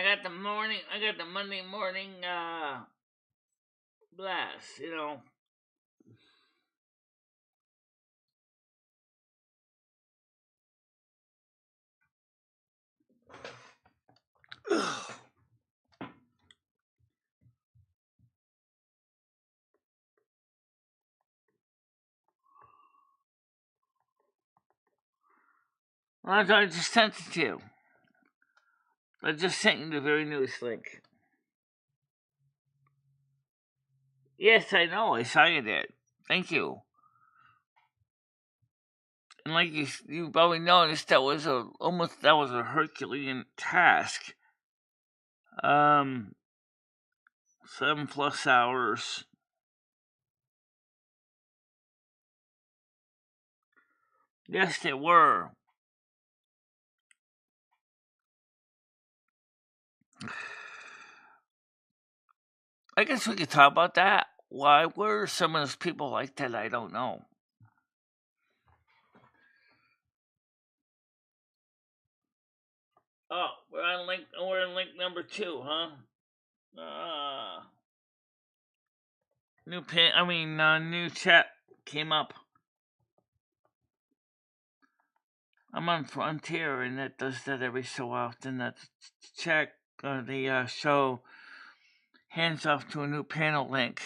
I got the Monday morning blast, you know. I just sent it to you. I just sent you the very newest link. Yes, I know. I saw you did. Thank you. And like you probably noticed, that was a Herculean task. 7+ hours. Yes, they were. I guess we could talk about that. Why were some of those people like that? I don't know. Oh, we're on link number 2, huh? New chat came up. I'm on Frontier, and it does that every so often. That chat, the show hands off to a new panel link.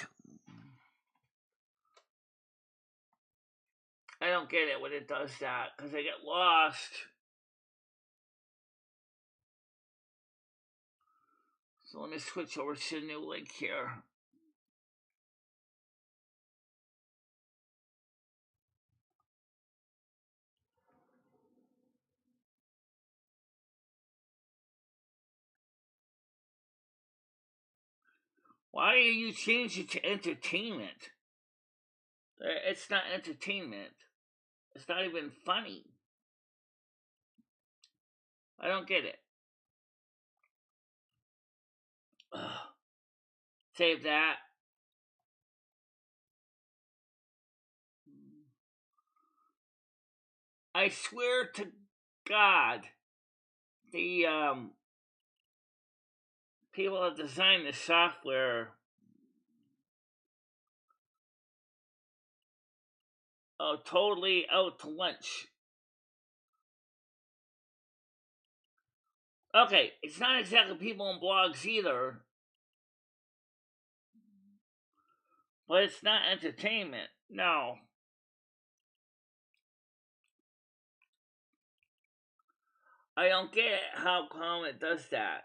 I don't get it when it does that, because I get lost. So let me switch over to the new link here. Why are you changing it to entertainment? It's not entertainment. It's not even funny. I don't get it. Ugh. Save that. I swear to God, the people that designed the software are totally out to lunch. Okay, it's not exactly people on blogs either, but it's not entertainment. No. I don't get it how come it does that.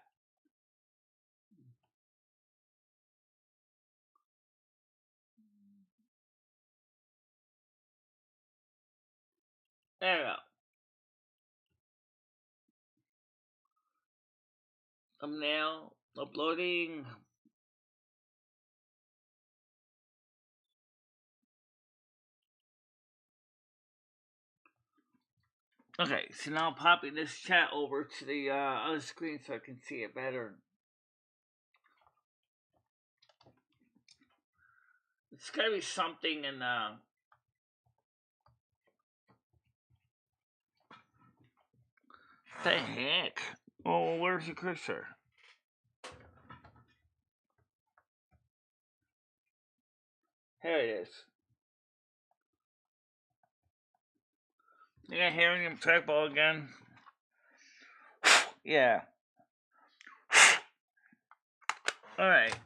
There we go. Thumbnail, uploading. Okay, so now I'm popping this chat over to the other screen so I can see it better. It's gotta be something in the heck? Oh, where's the cursor? Here it is. You got hearing him trackball again? Yeah. Alright.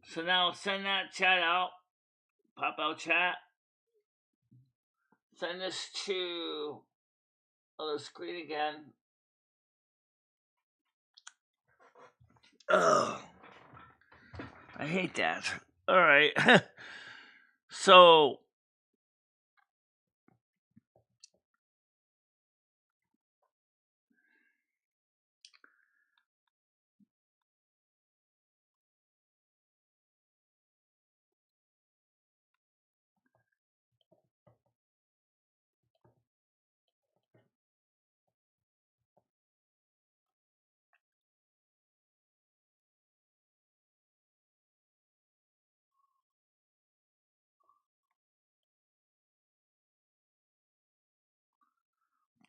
So now send that chat out. Pop out chat. Send this to the screen again. Ugh. I hate that. Alright. So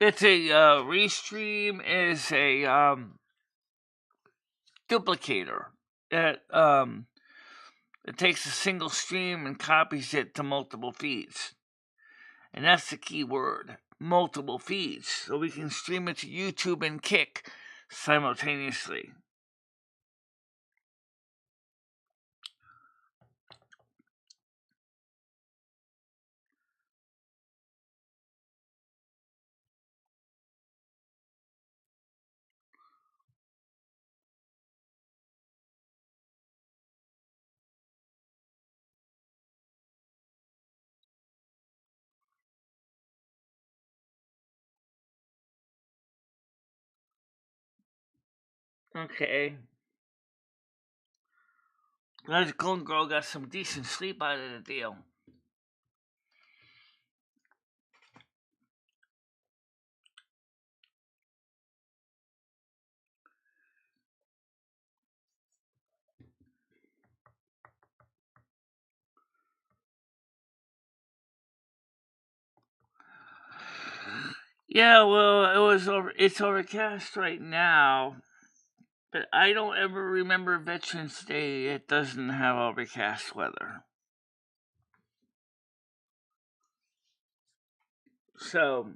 It's a restream is a duplicator. It takes a single stream and copies it to multiple feeds. And that's the key word, multiple feeds. So we can stream it to YouTube and Kick simultaneously. Okay. Glad the Golden Girl got some decent sleep out of the deal. Yeah, well, it's overcast right now, but I don't ever remember Veterans Day. It doesn't have overcast weather. So,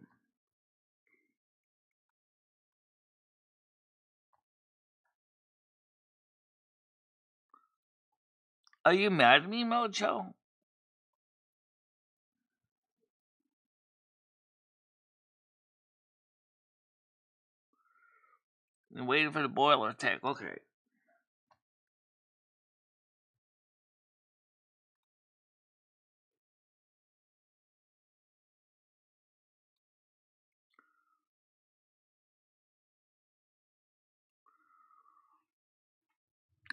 are you mad at me, Mojo? I'm waiting for the boiler attack. Okay.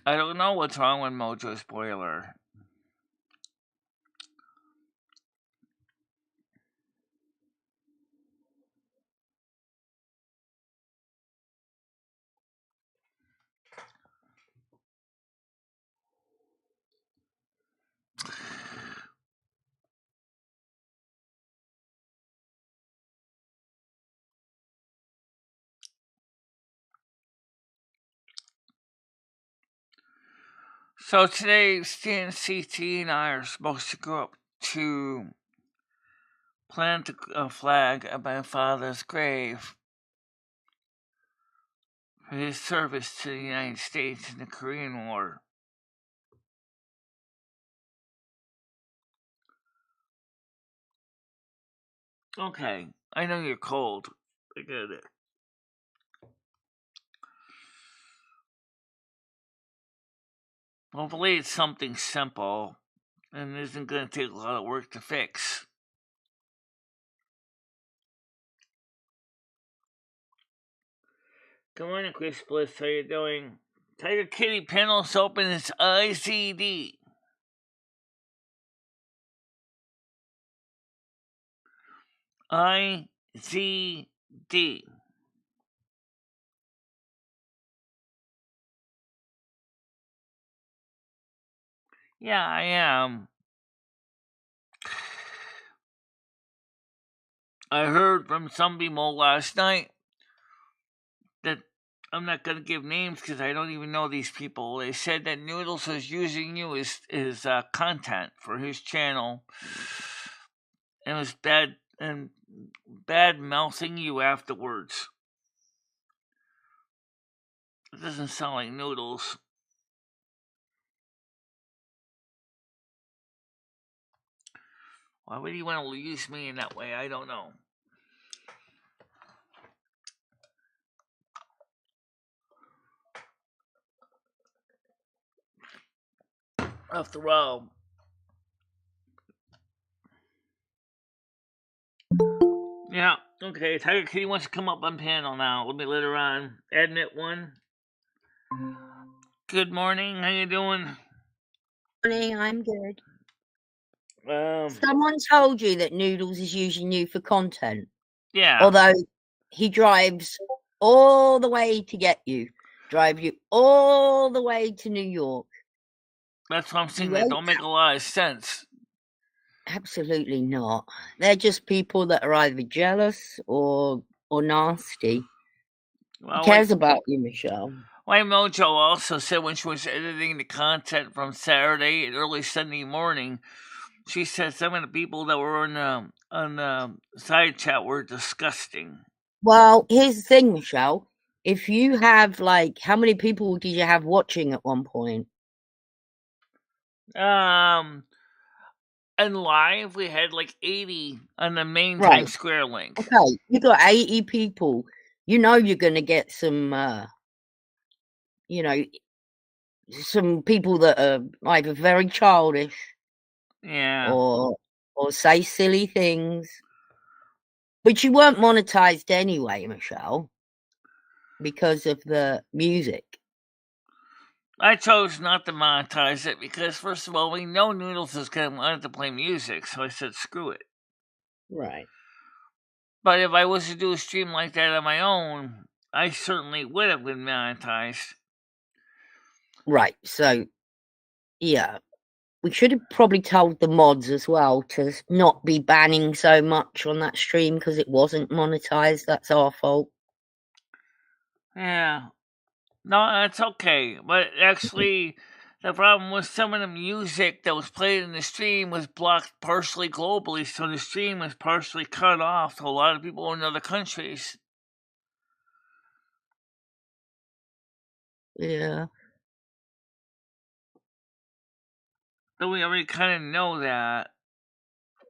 I don't know what's wrong with Mojo's boiler. So today, Stan, CT, and I are supposed to go up to plant a flag at my father's grave for his service to the United States in the Korean War. Okay, I know you're cold. I get it. Hopefully it's something simple and isn't going to take a lot of work to fix. Good morning, Chris Bliss. How you doing? Tiger Kitty Panels open its IZD. IZD. Yeah, I am. I heard from some people last night that I'm not going to give names because I don't even know these people. They said that Noodles is using you as content for his channel and was bad mouthing you afterwards. It doesn't sound like Noodles. Why would he want to use me in that way? I don't know. After all, yeah, okay. Tiger Kitty wants to come up on panel now. Let me let her on. Admit one. Good morning. How you doing? Morning, I'm good. Someone told you that Noodles is using you for content. Yeah. Although he drives all the way to get you. Drive you all the way to New York. That's what I'm saying. That don't make a lot of sense. Absolutely not. They're just people that are either jealous or or nasty. Well, He cares about you, Michelle. My Mojo also said when she was editing the content from Saturday and early Sunday morning, she said some of the people that were on the side chat were disgusting. Well, here's the thing, Michelle. If you have, like, how many people did you have watching at one point? And live, we had like 80 on the main Right. Times Square link. Okay, you got 80 people. You know you're going to get some, some people that are either very childish, Yeah, or say silly things. But you weren't monetized anyway, Michelle, because of the music. I chose not to monetize it because, first of all, we know Noodles is going to want to play music, so I said screw it. Right. But if I was to do a stream like that on my own, I certainly would have been monetized. Right. So, yeah, we should have probably told the mods as well to not be banning so much on that stream because it wasn't monetized. That's our fault. Yeah. No, that's okay. But actually, the problem was some of the music that was played in the stream was blocked partially globally, so the stream was partially cut off to a lot of people in other countries. Yeah. So we already kind of know that,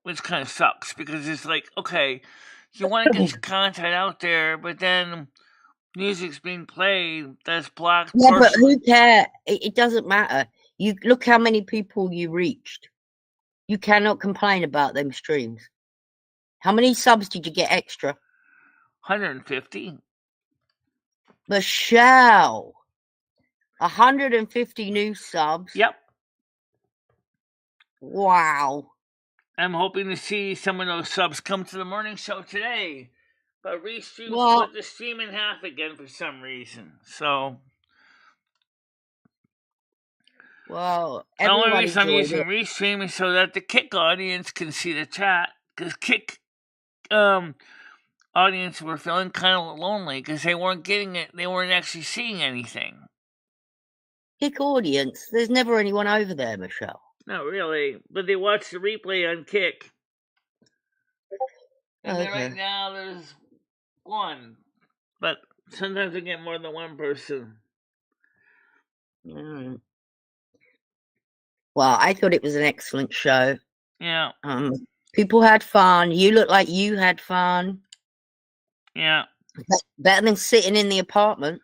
which kind of sucks because it's like, okay, you want to get your content out there, but then music's being played that's blocked Yeah, but partially. who cares? It doesn't matter. You look how many people you reached. You cannot complain about them streams. How many subs did you get extra? 150. Michelle, 150 new subs. Yep. Wow. I'm hoping to see some of those subs come to the morning show today. But Restream Well, split the stream in half again for some reason. So well, the only everyone reason I'm enjoyed using it. Restream is so that the Kick audience can see the chat. Because Kick audience were feeling kind of lonely because they weren't getting it. They weren't actually seeing anything. Kick audience. There's never anyone over there, Michelle. Not really, but they watch the replay on Kick. And then Okay. right now there's one, but sometimes I get more than one person. Mm. Well, I thought it was an excellent show. Yeah. People had fun. You look like you had fun. Yeah. Better than sitting in the apartment.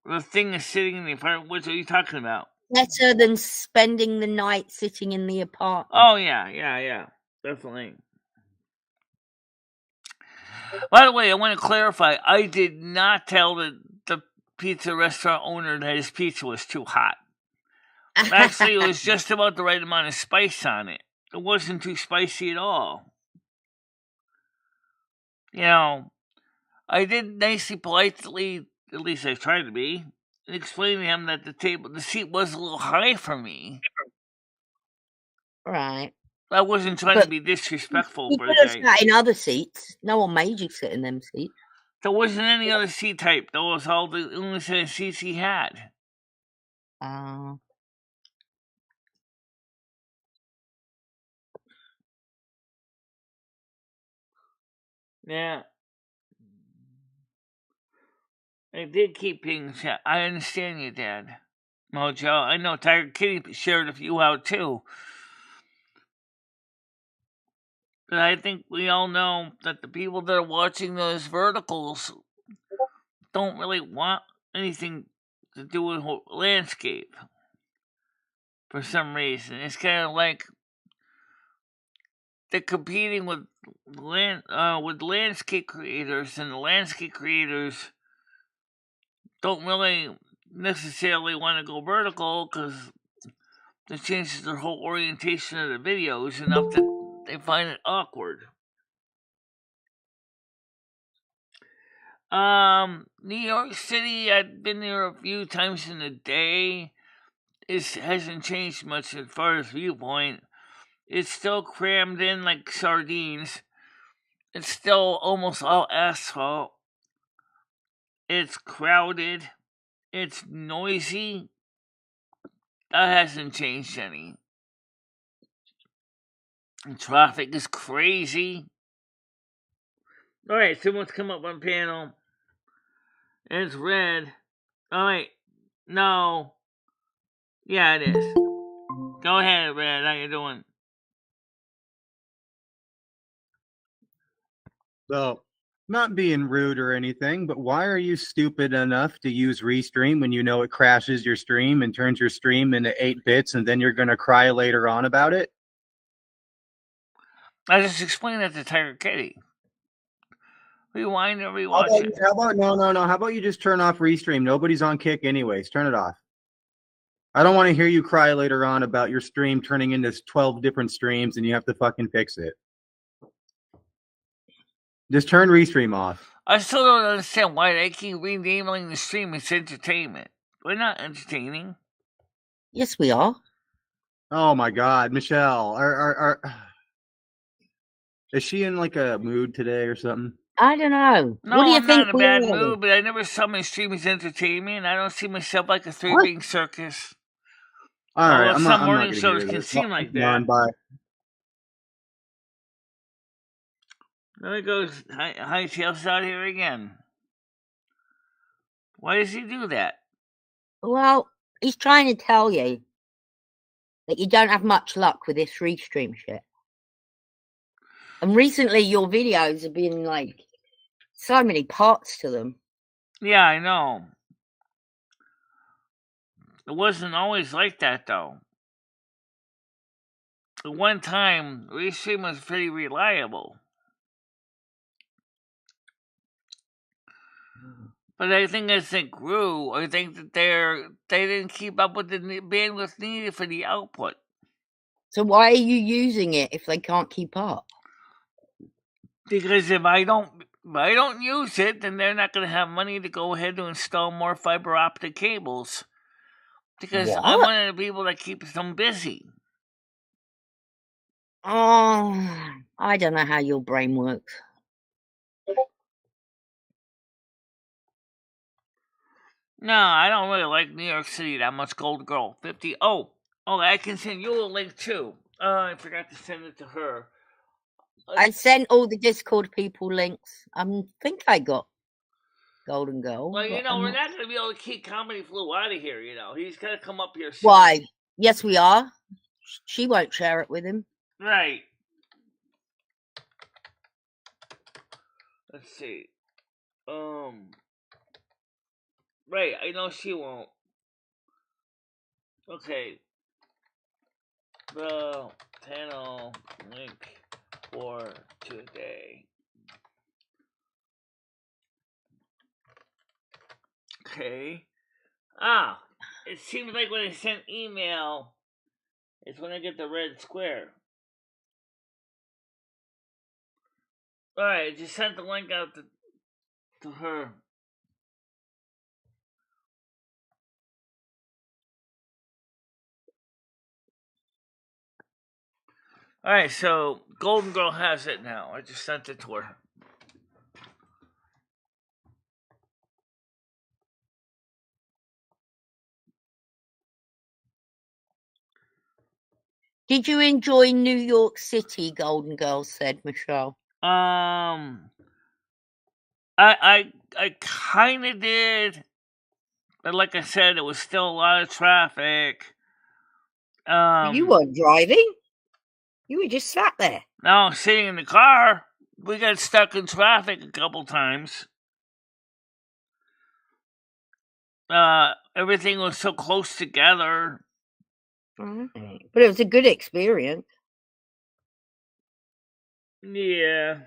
The thing is sitting in the apartment. What are you talking about? Better than spending the night sitting in the apartment. Oh, yeah. Definitely. By the way, I want to clarify. I did not tell the pizza restaurant owner that his pizza was too hot. Actually, it was just about the right amount of spice on it. It wasn't too spicy at all. You know, I did nicely, politely, at least I tried to be, explain to him that the seat was a little high for me. Right. I wasn't trying to be disrespectful, You but could have sat in other seats. No one made you sit in them seats. There wasn't any other seat type. That was all the only set of seats he had. Yeah. I did keep being chat. I understand you, Dad. Mojo, I know Tiger Kitty shared a few out too. But I think we all know that the people that are watching those verticals don't really want anything to do with landscape. For some reason. It's kind of like they're competing with landscape creators, and the landscape creators don't really necessarily want to go vertical because it changes their whole orientation of the videos enough that they find it awkward. New York City, I've been there a few times in a day. It hasn't changed much as far as viewpoint. It's still crammed in like sardines. It's still almost all asphalt. It's crowded. It's noisy. That hasn't changed any. And traffic is crazy. Alright, someone's come up on panel. It's red. Alright. No. Yeah, it is. Go ahead, Red. How you doing? So, not being rude or anything, but why are you stupid enough to use Restream when you know it crashes your stream and turns your stream into 8 bits and then you're going to cry later on about it? I just explained that to Tiger Kitty. Rewind and rewatch it. How about no. How about you just turn off Restream? Nobody's on Kick anyways. Turn it off. I don't want to hear you cry later on about your stream turning into 12 different streams and you have to fucking fix it. Just turn Restream off. I still don't understand why they keep renaming the stream as entertainment. We're not entertaining. Yes, we are. Oh my God, Michelle, is she in like a mood today or something? I don't know. No, what do you I'm think not in a bad mood, but I never saw my stream as entertainment. I don't see myself like a three-ring circus. All right, some morning shows can seem like that. Bye. There goes Hightails out here again. Why does he do that? Well, he's trying to tell you that you don't have much luck with this restream shit. And recently your videos have been like so many parts to them. Yeah, I know. It wasn't always like that though. At one time, Restream was pretty reliable. But I think as it grew, I think that they didn't keep up with the bandwidth needed for the output. So why are you using it if they can't keep up? Because if I don't use it, then they're not going to have money to go ahead and install more fiber optic cables. Because I'm one of the people that keeps them busy. Oh, I don't know how your brain works. No, I don't really like New York City that much. Gold Girl 50. Oh, I can send you a link too. I forgot to send it to her. I sent all the Discord people links. I think I got Golden Girl. Well, we're not going to be able to keep Comedy Flu out of here, He's got to come up here soon. Why? Yes, we are. She won't share it with him. Right. Let's see. Right, I know she won't. Okay. The panel link for today. Okay. It seems like when I send email, it's when I get the red square. Alright, I just sent the link out to her. Alright, so Golden Girl has it now. I just sent it to her. Did you enjoy New York City, Golden Girl said, Michelle? I kind of did. But like I said, it was still a lot of traffic. You weren't driving. You were just sat there. No, sitting in the car. We got stuck in traffic a couple times. Everything was so close together. Right. But it was a good experience. Yeah.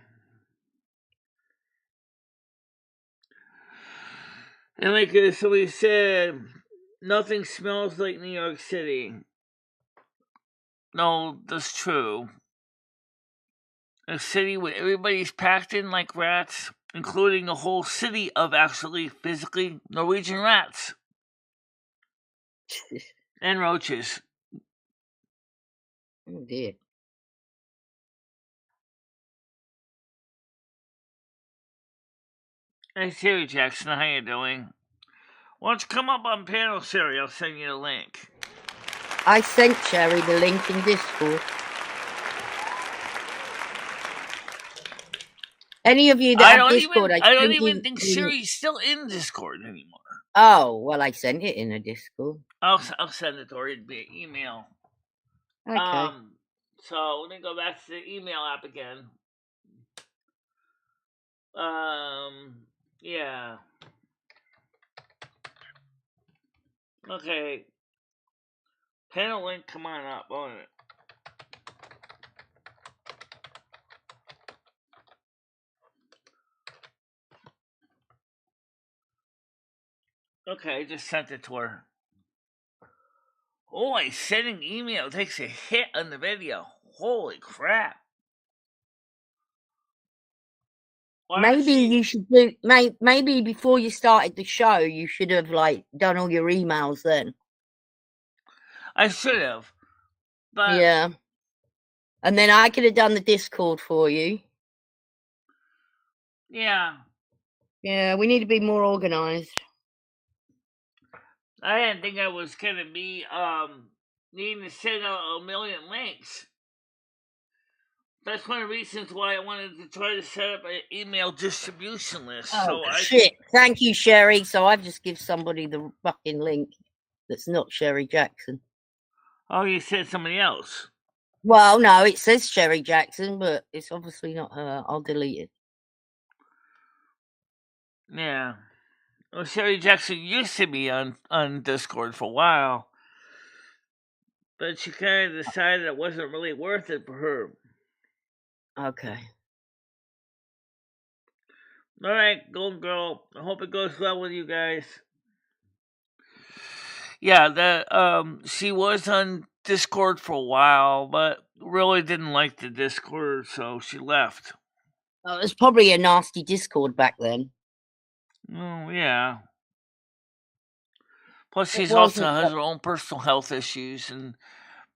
And like somebody said, nothing smells like New York City. No, that's true. A city where everybody's packed in like rats, including the whole city of actually physically Norwegian rats. And roaches. Oh dear. Hey, Siri Jackson, how you doing? Why don't you come up on panel, Siri? I'll send you the link. I sent Sherry the link in Discord. Any of you that have Discord, I don't even think Siri's still in Discord anymore. Oh, well, I sent it in a Discord. I'll send it to her via email. Okay. So let me go back to the email app again. Yeah. Okay. Panel link, come on up on it. Okay, I just sent it to her. Oh, sending email takes a hit on the video. Holy crap. Maybe you should do. Maybe before you started the show, you should have done all your emails then. I should have, but yeah. And then I could have done the Discord for you. Yeah. Yeah, we need to be more organized. I didn't think I was gonna be needing to send out a million links. That's one of the reasons why I wanted to try to set up an email distribution list. Oh, shit. Thank you, Sherry. So I've just give somebody the fucking link that's not Sherry Jackson. Oh, you said somebody else? Well, no, it says Sherry Jackson, but it's obviously not her. I'll delete it. Yeah. Well, Sherry Jackson used to be on Discord for a while, but she kind of decided it wasn't really worth it for her. Okay. All right, Golden Girl. I hope it goes well with you guys. Yeah, she was on Discord for a while, but really didn't like the Discord, so she left. It was probably a nasty Discord back then. Oh, yeah. Plus, she also has her own personal health issues and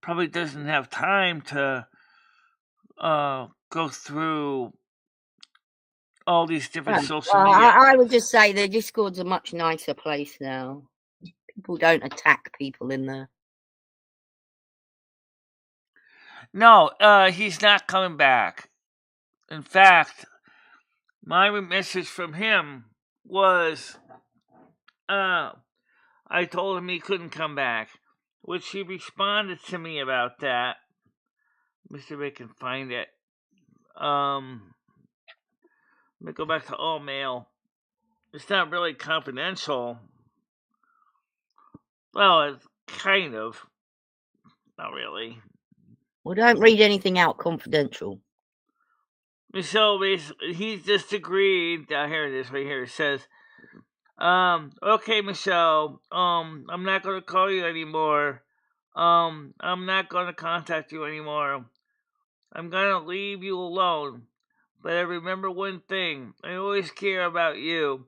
probably doesn't have time to go through all these different social media. I would just say the Discord's a much nicer place now. People don't attack people in there. No, he's not coming back. In fact, my message from him was, I told him he couldn't come back, which he responded to me about that. Let me see if I can find it. Let me go back to all mail. It's not really confidential. Well, it's kind of. Not really. Well, don't read anything out confidential. So basically, he just agreed. Here it is, right here. It says, okay, Michelle, I'm not going to call you anymore. I'm not going to contact you anymore. I'm going to leave you alone. But I remember one thing. I always care about you.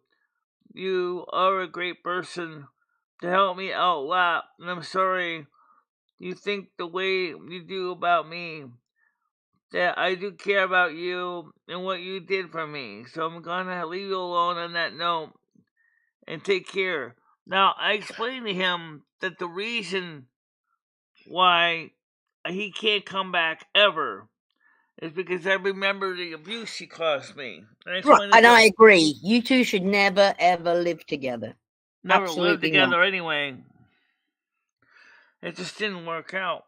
You are a great person to help me out a lot. And I'm sorry you think the way you do about me. That I do care about you and what you did for me. So I'm going to leave you alone on that note. And take care. Now, I explained to him that the reason why he can't come back ever is because I remember the abuse he caused me. And I agree. You two should never, ever live together. Never live together anyway. It just didn't work out.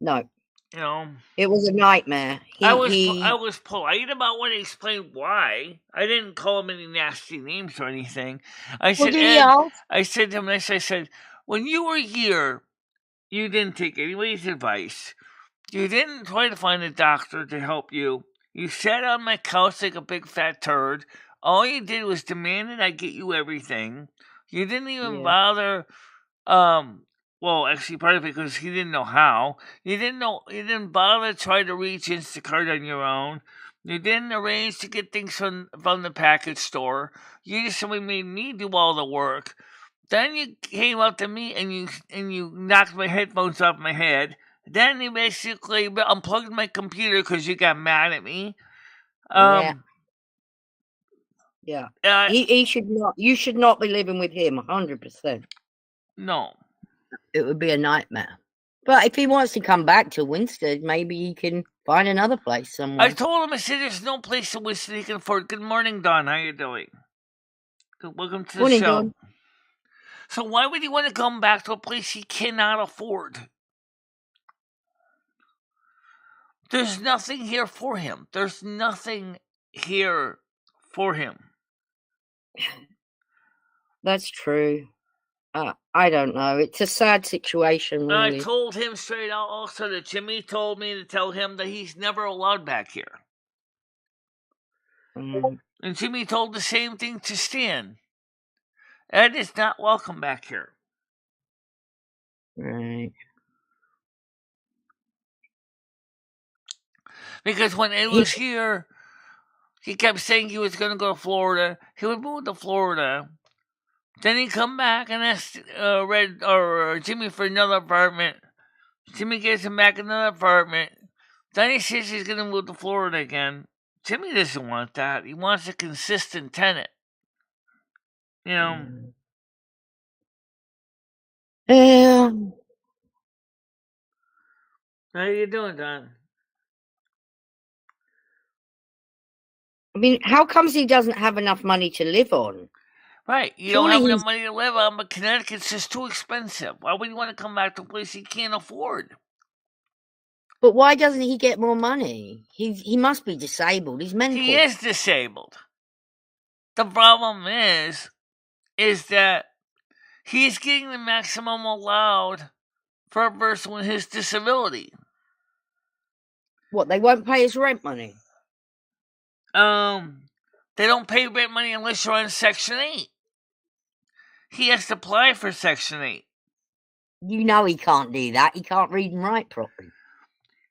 No. You know, it was a nightmare. I was polite about when I explained why. I didn't call him any nasty names or anything. I said, I said to him this. I said, when you were here, you didn't take anybody's advice. You didn't try to find a doctor to help you. You sat on my couch like a big fat turd. All you did was demand that I get you everything. You didn't even bother. Well, actually, part of it because he didn't know how. You didn't bother to try to reach Instacart on your own. You didn't arrange to get things from the package store. You just simply made me do all the work. Then you came up to me and you knocked my headphones off my head. Then you basically unplugged my computer because you got mad at me. Yeah. He should not. You should not be living with him. 100%. No. It would be a nightmare. But if he wants to come back to Winstead, maybe he can find another place somewhere. I told him, I said, there's no place in Winstead he can afford. Good morning, Don. How you doing? Welcome to the Morning, show. Don. So why would he want to come back to a place he cannot afford? There's nothing here for him. There's nothing here for him. That's true. I don't know. It's a sad situation, really. I told him straight out also that Jimmy told me to tell him that he's never allowed back here. And Jimmy told the same thing to Stan. Ed is not welcome back here. Right. Because when Ed was here, he kept saying he was going to go to Florida. He would move to Florida. Then he'd come back and ask Jimmy for another apartment. Jimmy gets him back another apartment. Then he says he's going to move to Florida again. Jimmy doesn't want that. He wants a consistent tenant. You know? Yeah. How you doing, Don? I mean, how comes he doesn't have enough money to live on? Right, you don't have enough money to live on, but Connecticut's just too expensive. Why would you want to come back to a place he can't afford? But why doesn't he get more money? He must be disabled. He's mental. He is disabled. The problem is that he's getting the maximum allowed for a person with his disability. What, they won't pay his rent money? They don't pay rent money unless you're on Section 8. He has to apply for Section 8. You know he can't do that. He can't read and write properly.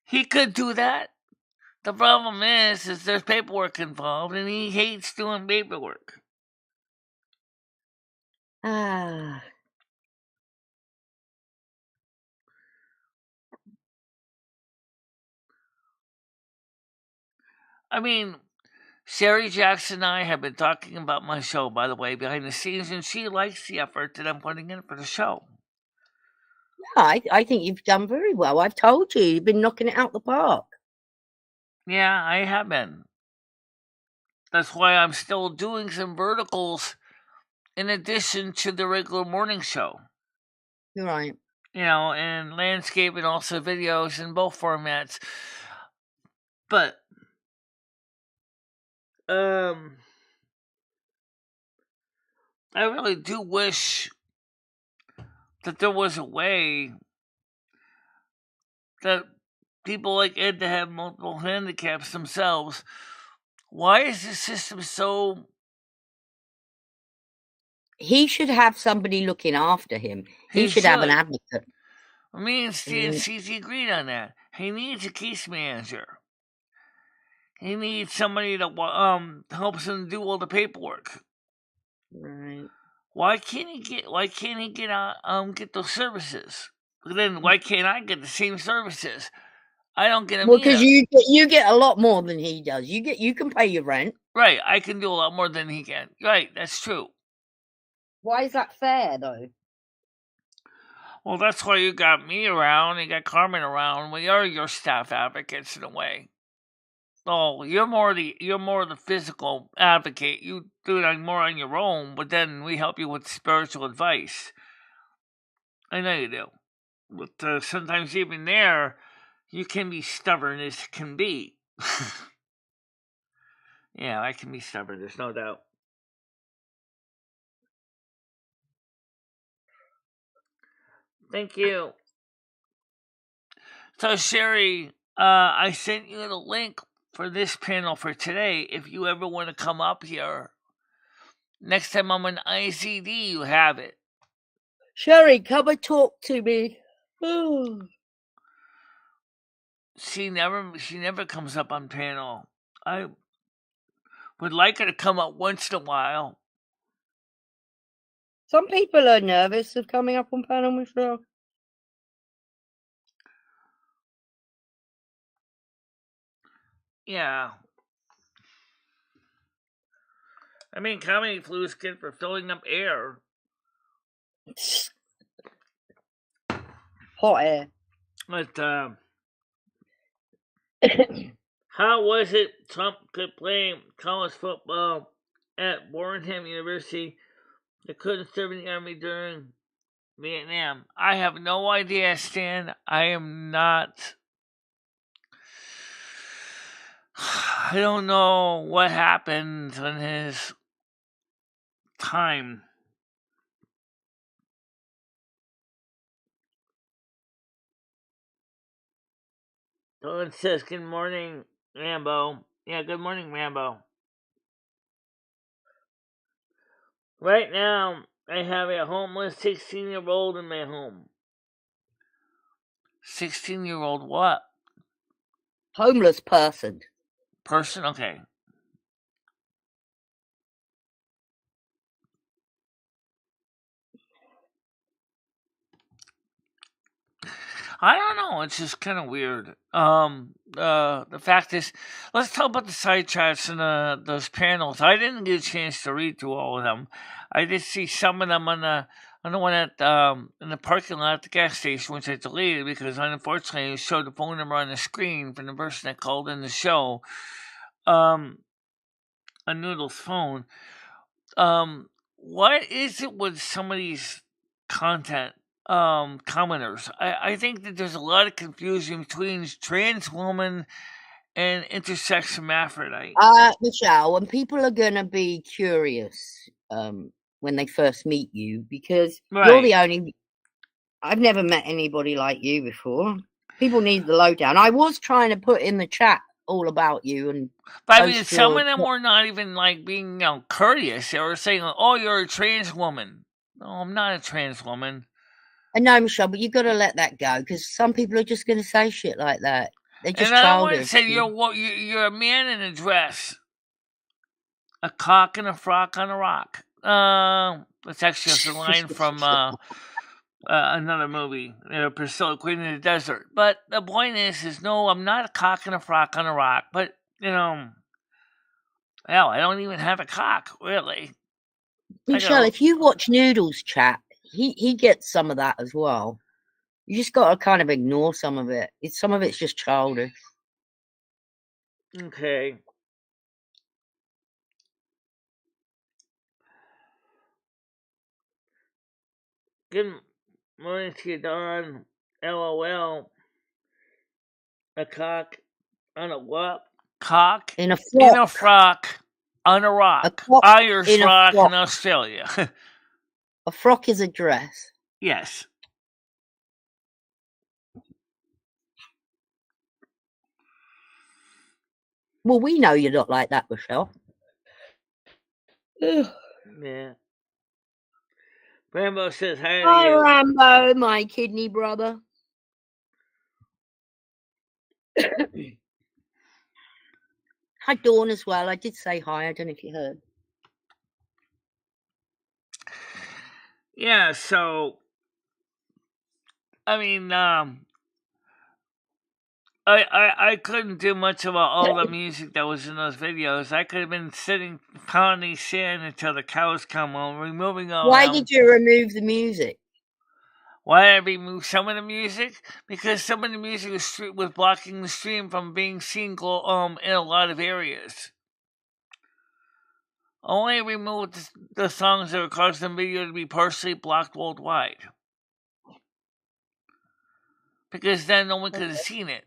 He could do that. The problem is there's paperwork involved, and he hates doing paperwork. I mean, Sherry Jackson and I have been talking about my show, by the way, behind the scenes, and she likes the effort that I'm putting in for the show. I think you've done very well. I've told you, you've been knocking it out the park. Yeah, I have been. That's why I'm still doing some verticals in addition to the regular morning show. You're right. You know, and landscape and also videos in both formats. But, I really do wish that there was a way that people like Ed that have multiple handicaps themselves. Why is the system so... He should have somebody looking after him. He should have an advocate. Me and Stan CZ agreed on that. He needs a case manager. He needs somebody that helps him do all the paperwork. Right. Why can't he get those services? Then why can't I get the same services? I don't get them. Well, because you get a lot more than he does. You can pay your rent. Right, I can do a lot more than he can. Right, that's true. Why is that fair, though? Well, that's why you got me around, you got Carmen around. We are your staff advocates in a way. Oh, you're more the physical advocate. You do it more on your own, but then we help you with spiritual advice. I know you do. But sometimes even there, you can be stubborn as can be. Yeah, I can be stubborn, there's no doubt. Thank you. So, Sherry, I sent you the link for this panel for today. If you ever want to come up here, next time I'm on ICD, you have it. Sherry, come and talk to me. She never comes up on panel. I would like her to come up once in a while. Some people are nervous of coming up on panel, Michelle. Yeah. I mean, comedy flu is good for filling up air. Hot air. But how was it Trump could play college football at Warrenham University that couldn't serve in the army during Vietnam? I have no idea, Stan. I am not. I don't know what happened in his time. Someone says, "Good morning, Rambo." Yeah, good morning, Rambo. Right now, I have a homeless 16-year-old in my home. 16-year-old what? Homeless person. Person? Okay. I don't know. It's just kind of weird. The fact is, let's talk about the side chats and those panels. I didn't get a chance to read through all of them. I did see some of them on the one at in the parking lot at the gas station, which I deleted because unfortunately it showed the phone number on the screen from the person that called in the show. A Noodle's phone. What is it with some of these content commenters? I think that there's a lot of confusion between trans woman and intersex hermaphrodite. Michelle, when people are gonna be curious when they first meet you, because you're the only. I've never met anybody like you before. People need the lowdown. I was trying to put in the chat all about you, and but I mean, some of them were not even like being courteous. They were saying, "Oh, you're a trans woman." No, I'm not a trans woman. I know, Michelle, but you got to let that go because some people are just going to say shit like that. They're just and childish. I would say you're a man in a dress, a cock and a frock on a rock. That's actually a line from another movie, Priscilla, Queen of the Desert. But the point is no, I'm not a cock and a frock on a rock. But hell, I don't even have a cock, really. Michelle, if you watch Noodles chat, he gets some of that as well. You just got to kind of ignore some of it. Some of it's just childish. Okay. Good morning to you, Don. LOL. A cock on a what? Cock in a frock on a rock. Irish rock in Australia. A frock is a dress. Yes. Well, we know you're not like that, Michelle. Yeah. Rambo says hi to you. Hi, Rambo, my kidney brother. Hi, Dawn, as well. I did say hi. I don't know if you heard. Yeah, so I mean, I couldn't do much about all the music that was in those videos. I could have been sitting pounding sand until the cows come home, removing all. Why did you remove the music? Why did I remove some of the music? Because some of the music was blocking the stream from being seen in a lot of areas. Only removed the songs that would cause the video to be partially blocked worldwide. Because then no one could have seen it.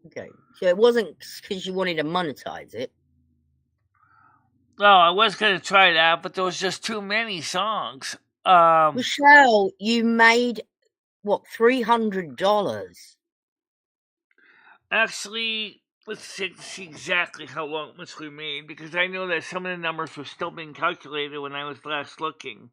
Okay, so it wasn't because you wanted to monetize it. No, I was going to try that, but there was just too many songs. Michelle, you made, what, $300? Actually, let's see exactly how much we made, because I know that some of the numbers were still being calculated when I was last looking.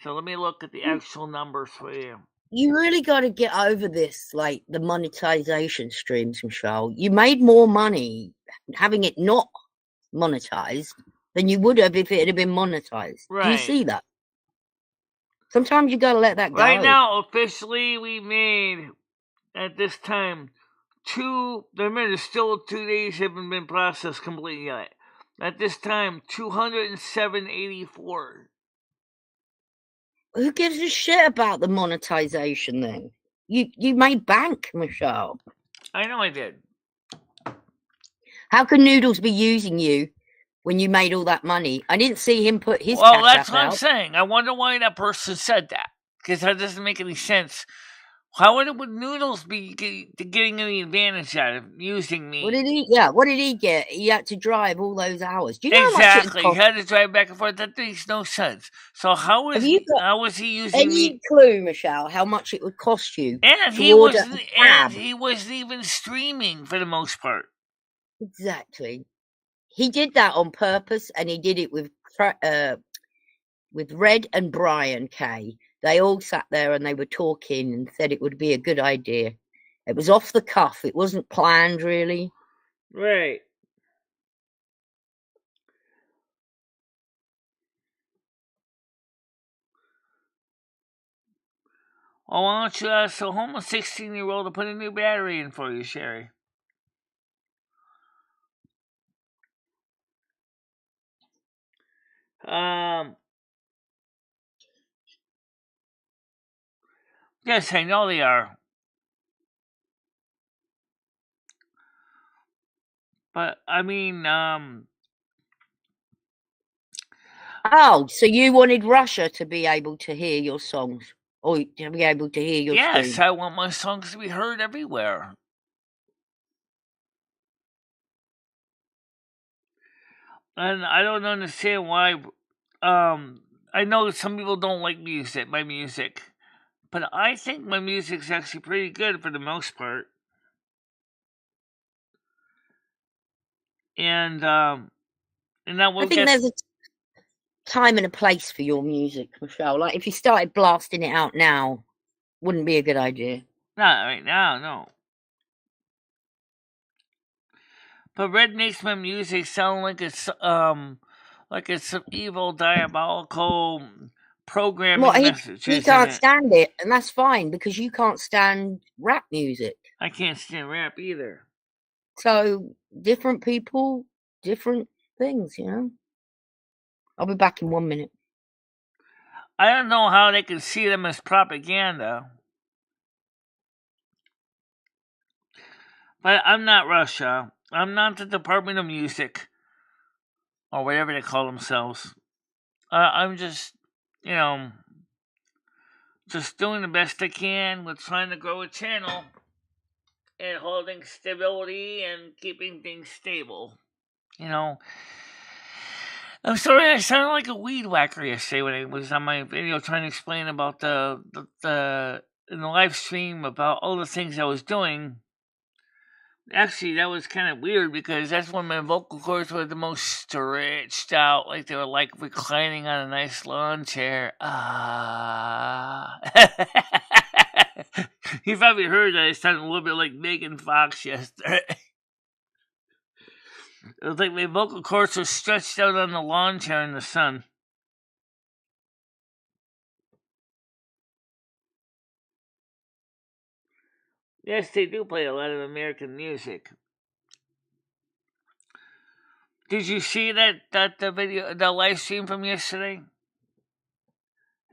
So let me look at the actual numbers for you. You really got to get over this, like the monetization streams, Michelle. You made more money having it not monetized than you would have if it had been monetized. Right. Do you see that? Sometimes you got to let that go. Right now, officially, we made, at this time, there's still 2 days haven't been processed completely yet. At this time, 207.84. Who gives a shit about the monetization then? You made bank, Michelle. I know I did. How can Noodles be using you when you made all that money? I didn't see him put his Well, cash that's app what I'm out. saying. I wonder why that person said that. Because that doesn't make any sense. How would Noodles be getting any advantage out of using me? What did he get? He had to drive all those hours. Do you know exactly. how much it He had to drive back and forth. That makes no sense. So how was he using me? Any clue, Michelle, how much it would cost you? And he wasn't even streaming for the most part. Exactly. He did that on purpose, and he did it with Red and Brian Kay. They all sat there and they were talking and said it would be a good idea. It was off the cuff. It wasn't planned, really. Right. Oh, why don't you ask a homeless 16-year-old to put a new battery in for you, Sherry? Yes, I know they are. But, I mean, Oh, so you wanted Russia to be able to hear your songs? Or to be able to hear your yes, stream? I want my songs to be heard everywhere. And I don't understand why, I know some people don't like my music. But I think my music's actually pretty good for the most part. And that will I think there's a time and a place for your music, Michelle. Like, if you started blasting it out now, wouldn't be a good idea. Not right now, no. But Red makes my music sound like it's some evil, diabolical programming message. He can't stand it, and that's fine, because you can't stand rap music. I can't stand rap either. So, different people, different things, you know? I'll be back in 1 minute. I don't know how they can see them as propaganda. But I'm not Russia. I'm not the Department of Music. Or whatever they call themselves. I'm just, just doing the best I can with trying to grow a channel and holding stability and keeping things stable. I'm sorry I sounded like a weed whacker yesterday when I was on my video trying to explain about in the live stream about all the things I was doing. Actually, that was kind of weird because that's when my vocal cords were the most stretched out, like they were like reclining on a nice lawn chair. You probably heard that I sounded a little bit like Megan Fox yesterday. It was like my vocal cords were stretched out on the lawn chair in the sun. Yes, they do play a lot of American music. Did you see the video, the live stream from yesterday?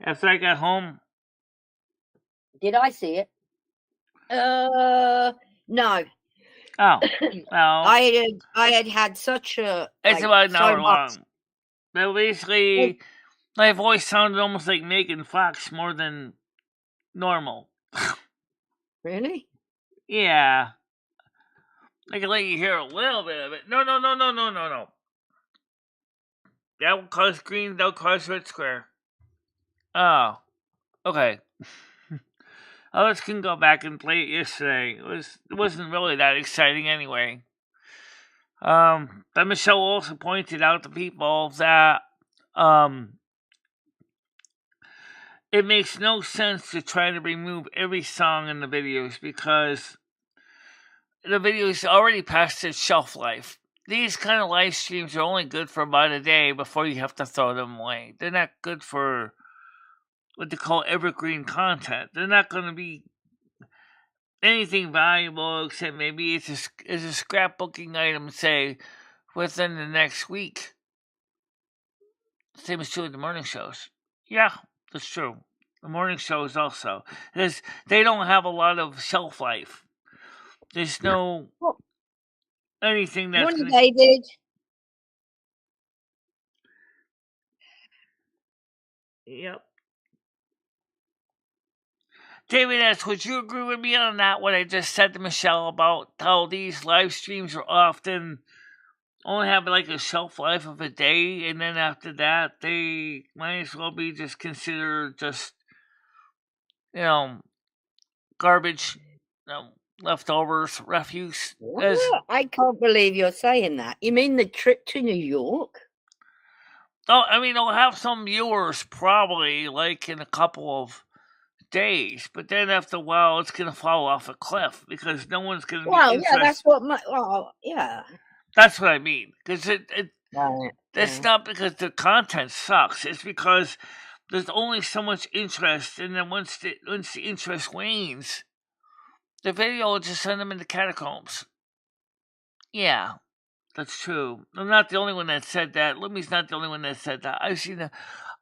After I got home? Did I see it? No. Oh, well. I had such a. It's about an hour long. But basically, my voice sounded almost like Megan Fox more than normal. Really? Yeah. I can let you hear a little bit of it. No. That will cause green, that will cause red square. Oh. Okay. Others can go back and play it yesterday. It wasn't really that exciting anyway. But Michelle also pointed out to people that it makes no sense to try to remove every song in the videos because the videos already past its shelf life. These kind of live streams are only good for about a day before you have to throw them away. They're not good for what they call evergreen content. They're not going to be anything valuable except maybe it's a scrapbooking item, say, within the next week. Same is true with the morning shows. Yeah, that's true. The morning shows also, because they don't have a lot of shelf life. There's no anything that's Morning, going David. Yep. David asks, would you agree with me on that, what I just said to Michelle about how these live streams are often only have like a shelf life of a day, and then after that, they might as well be just considered just, garbage, leftovers, refuse. I can't believe you're saying that. You mean the trip to New York? Oh, I mean, they'll have some viewers probably like in a couple of days, but then after a while, it's going to fall off a cliff because no one's going to be interested. Yeah, that's what yeah. That's what I mean, because Right, it's not because the content sucks. It's because there's only so much interest, and then once the interest wanes, the video will just send them into catacombs. Yeah, that's true. I'm not the only one that said that. Limmy's not the only one that said that. I've seen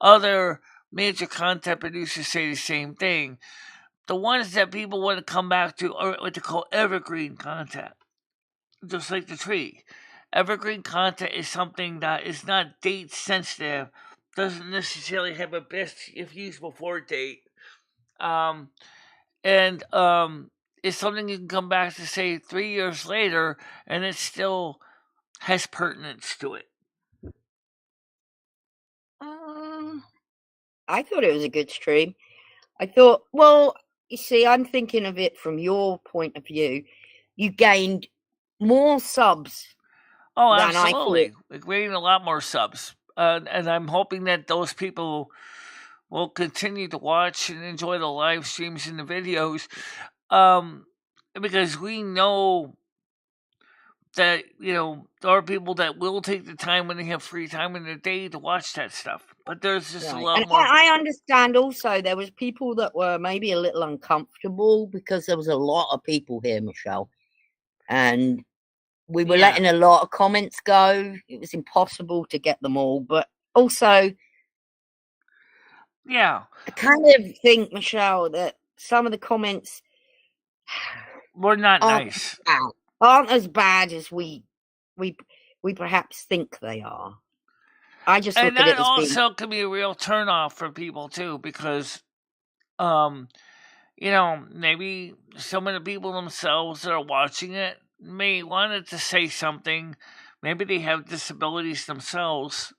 other major content producers say the same thing. The ones that people want to come back to are what they call evergreen content, just like the tree. Evergreen content is something that is not date sensitive, doesn't necessarily have a best if used before date, and it's something you can come back to say 3 years later, and it still has pertinence to it. I thought it was a good stream. I thought, well, you see, I'm thinking of it from your point of view. You gained more subs. Oh, absolutely. We're getting a lot more subs. And I'm hoping that those people will continue to watch and enjoy the live streams and the videos. Because we know that, there are people that will take the time when they have free time in their day to watch that stuff. But there's just a lot more. I understand also there was people that were maybe a little uncomfortable because there was a lot of people here, Michelle. And we were letting a lot of comments go. It was impossible to get them all. But also, I kind of think, Michelle, that some of the comments were not nice. Aren't as bad as we perhaps think they are. I just look at it as also can be a real turnoff for people too, because maybe some of the people themselves that are watching it may want it to say something. Maybe they have disabilities themselves,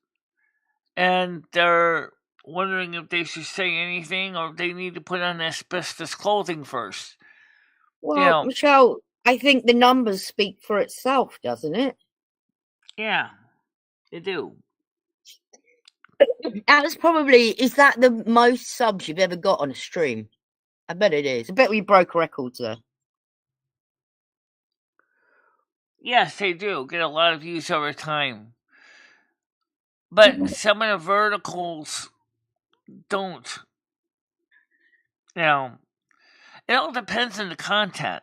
and they're wondering if they should say anything or if they need to put on asbestos clothing first. Well, Michelle, I think the numbers speak for itself, doesn't it? Yeah, they do. Is that the most subs you've ever got on a stream? I bet it is. I bet we broke records there. Yes, they do get a lot of views over time. But some of the verticals don't. It all depends on the content.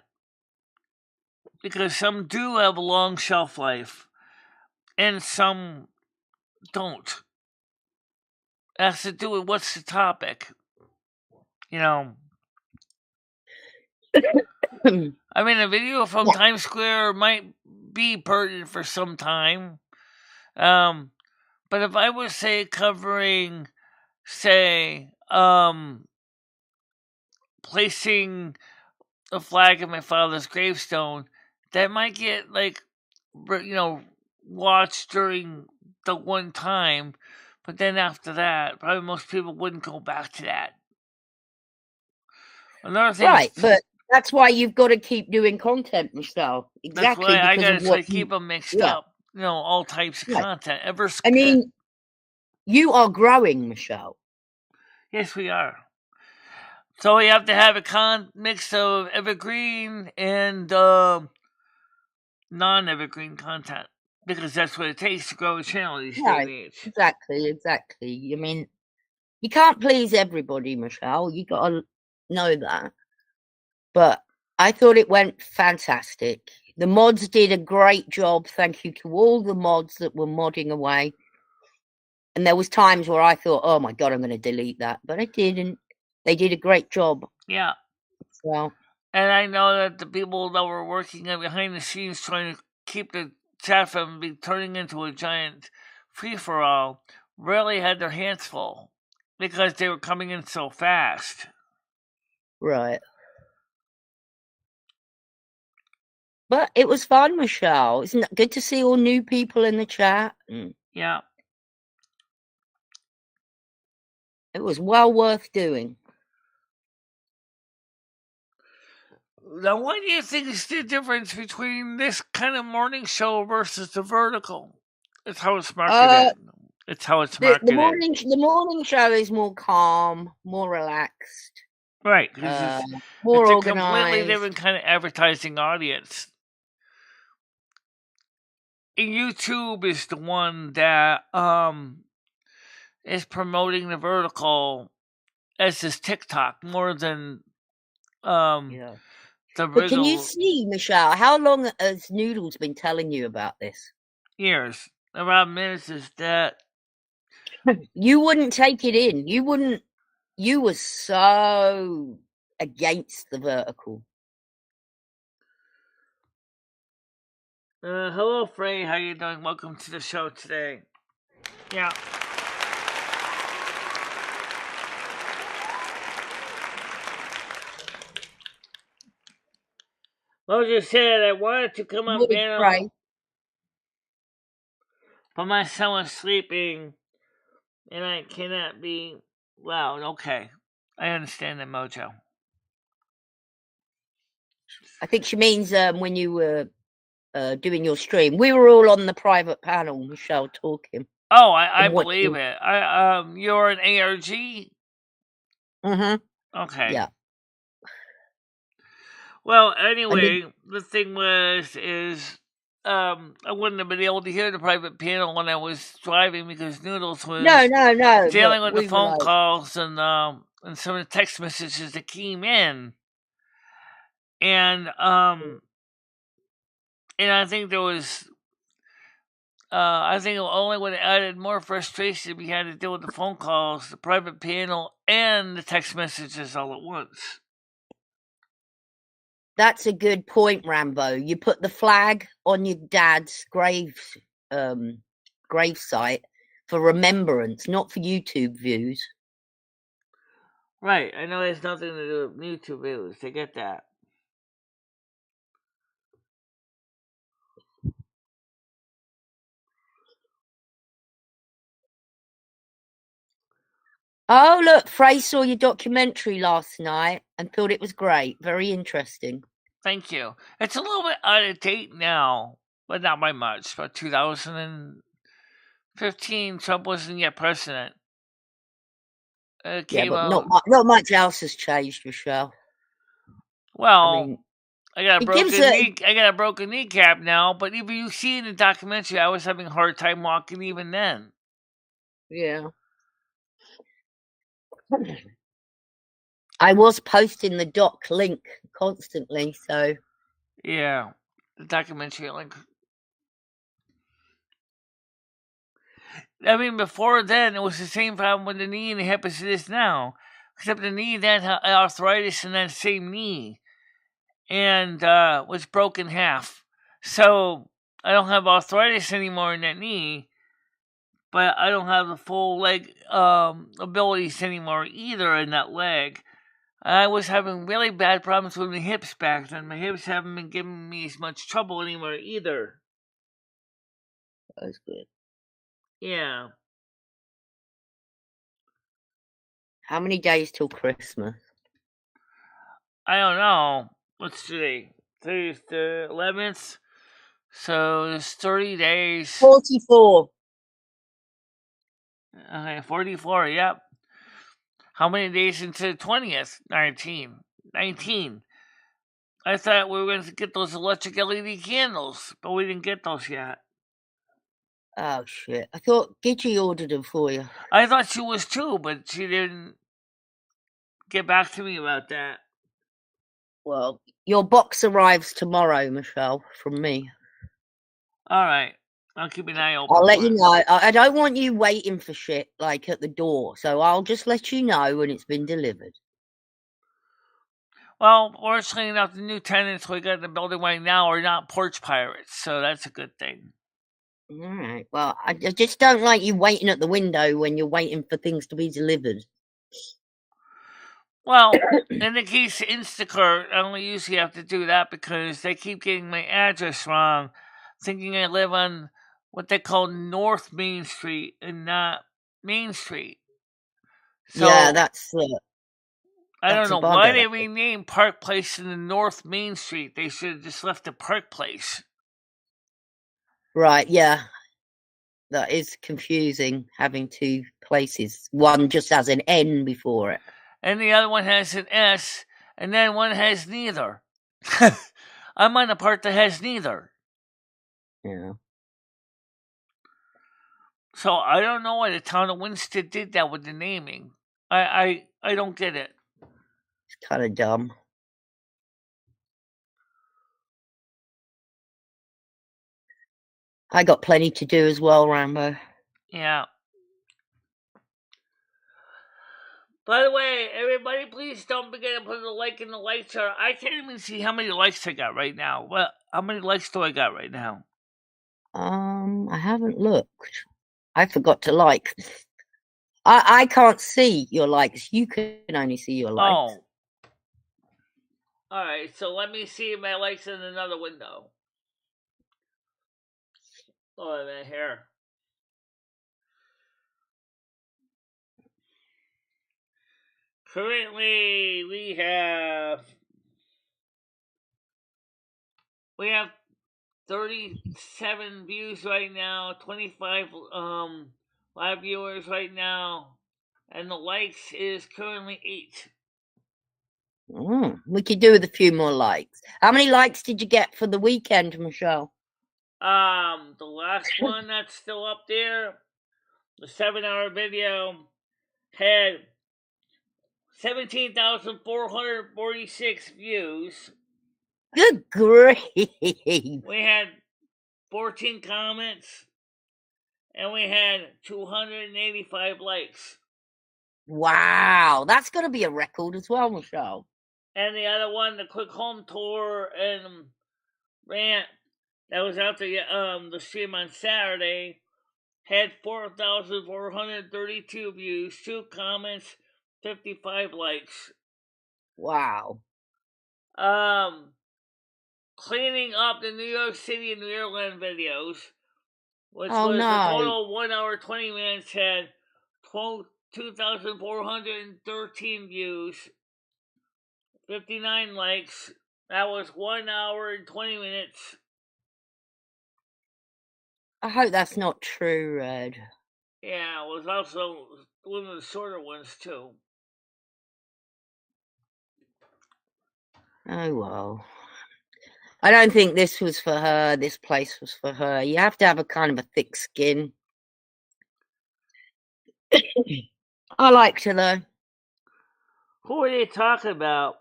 Because some do have a long shelf life, and some don't. It has to do with what's the topic. I mean, a video from Times Square might be pertinent for some time. But if I was, say, covering, say, placing a flag in my father's gravestone, that might get, watched during the one time, but then after that, probably most people wouldn't go back to that. Another thing, right? But that's why you've got to keep doing content, Michelle. That's Exactly. why I got to keep them mixed up. All types of content. I mean, you are growing, Michelle. Yes, we are. So we have to have a mix of evergreen and non-evergreen content, because that's what it takes to grow a channel these days and age. Exactly. I mean, you can't please everybody, Michelle. You got to know that. But I thought it went fantastic. The mods did a great job. Thank you to all the mods that were modding away. And there was times where I thought, oh my God, I'm going to delete that. But I didn't. They did a great job. Yeah. So, and I know that the people that were working behind the scenes trying to keep the chat from turning into a giant free-for-all really had their hands full because they were coming in so fast. Right. But it was fun, Michelle. Isn't it good to see all new people in the chat? Yeah. It was well worth doing. Now, what do you think is the difference between this kind of morning show versus the vertical? It's how it's marketed. It's how it's marketed. The morning show is more calm, more relaxed. Right, because more it's a organized. completely different kind of advertising audience. And YouTube is the one that is promoting the vertical as this TikTok more than the But can you see, Michelle, how long has Noodles been telling you about this? Years. Around minutes is that you wouldn't take it in. You wouldn't. You were so against the vertical. Hello, Frey. How you doing? Welcome to the show today. Yeah. Well, just said I wanted to come on panel, but my son was sleeping, and I cannot be loud. Okay, I understand that, Mojo. I think she means when you were doing your stream. We were all on the private panel, Michelle, talking. Oh, I believe it. You're an ARG? Mm-hmm. Okay. Yeah. Well, anyway, the thing is I wouldn't have been able to hear the private panel when I was driving because Noodles was dealing with the phone calls and some of the text messages that came in. And I think there was I think it only would have added more frustration if we had to deal with the phone calls, the private panel, and the text messages all at once. That's a good point, Rambo. You put the flag on your dad's grave site for remembrance, not for YouTube views. Right. I know it has nothing to do with YouTube views. I get that. Oh, look, Frey saw your documentary last night and thought it was great. Very interesting. Thank you. It's a little bit out of date now, but not by much. About 2015, Trump wasn't yet president. Yeah, but not much else has changed, Michelle. Well, I got a broken kneecap now, but even you see in the documentary, I was having a hard time walking even then. Yeah. I was posting the doc link constantly, so. Yeah, the documentary link. I mean, before then, it was the same problem with the knee and the hip as it is now. Except the knee then had arthritis in that same knee and was broken in half. So I don't have arthritis anymore in that knee, but I don't have the full leg abilities anymore either in that leg. I was having really bad problems with my hips back then. My hips haven't been giving me as much trouble anymore either. That's good. Yeah. How many days till Christmas? I don't know. What's today? Today's the 11th. So there's 30 days. 44. Okay, 44, yep. How many days into the 20th? 19. I thought we were going to get those electric LED candles, but we didn't get those yet. Oh, shit. I thought Gidgy ordered them for you. I thought she was too, but she didn't get back to me about that. Well, your box arrives tomorrow, Michelle, from me. All right. I'll keep an eye open. I'll let you know. I don't want you waiting for shit, like, at the door. So I'll just let you know when it's been delivered. Well, fortunately enough, the new tenants we got in the building right now are not porch pirates, so that's a good thing. All right. Well, I just don't like you waiting at the window when you're waiting for things to be delivered. Well, in the case of Instacart, I only usually have to do that because they keep getting my address wrong, thinking I live on what they call North Main Street and not Main Street. So, yeah, that's I don't a know bugger, why they that is. renamed Park Place in the North Main Street. They should have just left it Park Place. Right, yeah. That is confusing, having two places. One just has an N before it. And the other one has an S, and then one has neither. I'm on the part that has neither. Yeah. So I don't know why the town of Winston did that with the naming. I don't get it. It's kind of dumb. I got plenty to do as well, Rambo. Yeah. By the way, everybody, please don't forget to put a like in the like chart. I can't even see how many likes I got right now. Well, how many likes do I got right now? I haven't looked. I forgot to like. I can't see your likes. You can only see your likes. Oh. Alright, so let me see my likes in another window. Oh, a minute here. Currently, we have 37 views right now, 25 live viewers right now, and the likes is currently 8. We could do with a few more likes. How many likes did you get for the weekend, Michelle? The last one that's still up there, the 7-hour video, had 17,446 views. Good grief. We had 14 comments, and we had 285 likes. Wow, that's going to be a record as well, Michelle. And the other one, the quick home tour and rant that was out the stream on Saturday, had 4,432 views, 2 comments, 55 likes. Wow. Cleaning up the New York City and New York videos, which Oh, was no. a total 1 hour 20 minutes, had 2,413 views, 59 likes. That was 1 hour and 20 minutes. I hope that's not true, Red. Yeah, it was also one of the shorter ones, too. Oh, well. I don't think this was for her. This place was for her. You have to have a kind of a thick skin. I liked her, though. Who are they talking about?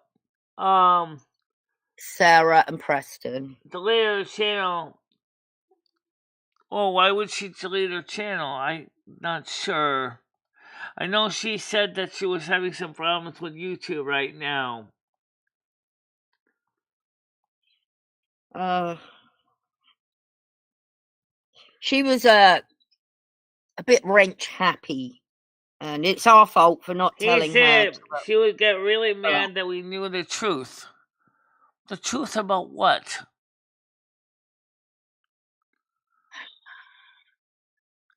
Sarah and Preston. Delete her channel. Oh, why would she delete her channel? I'm not sure. I know she said that she was having some problems with YouTube right now. She was a bit wrench happy, and it's our fault for not telling her. He said she would get really mad that we knew the truth. The truth about what?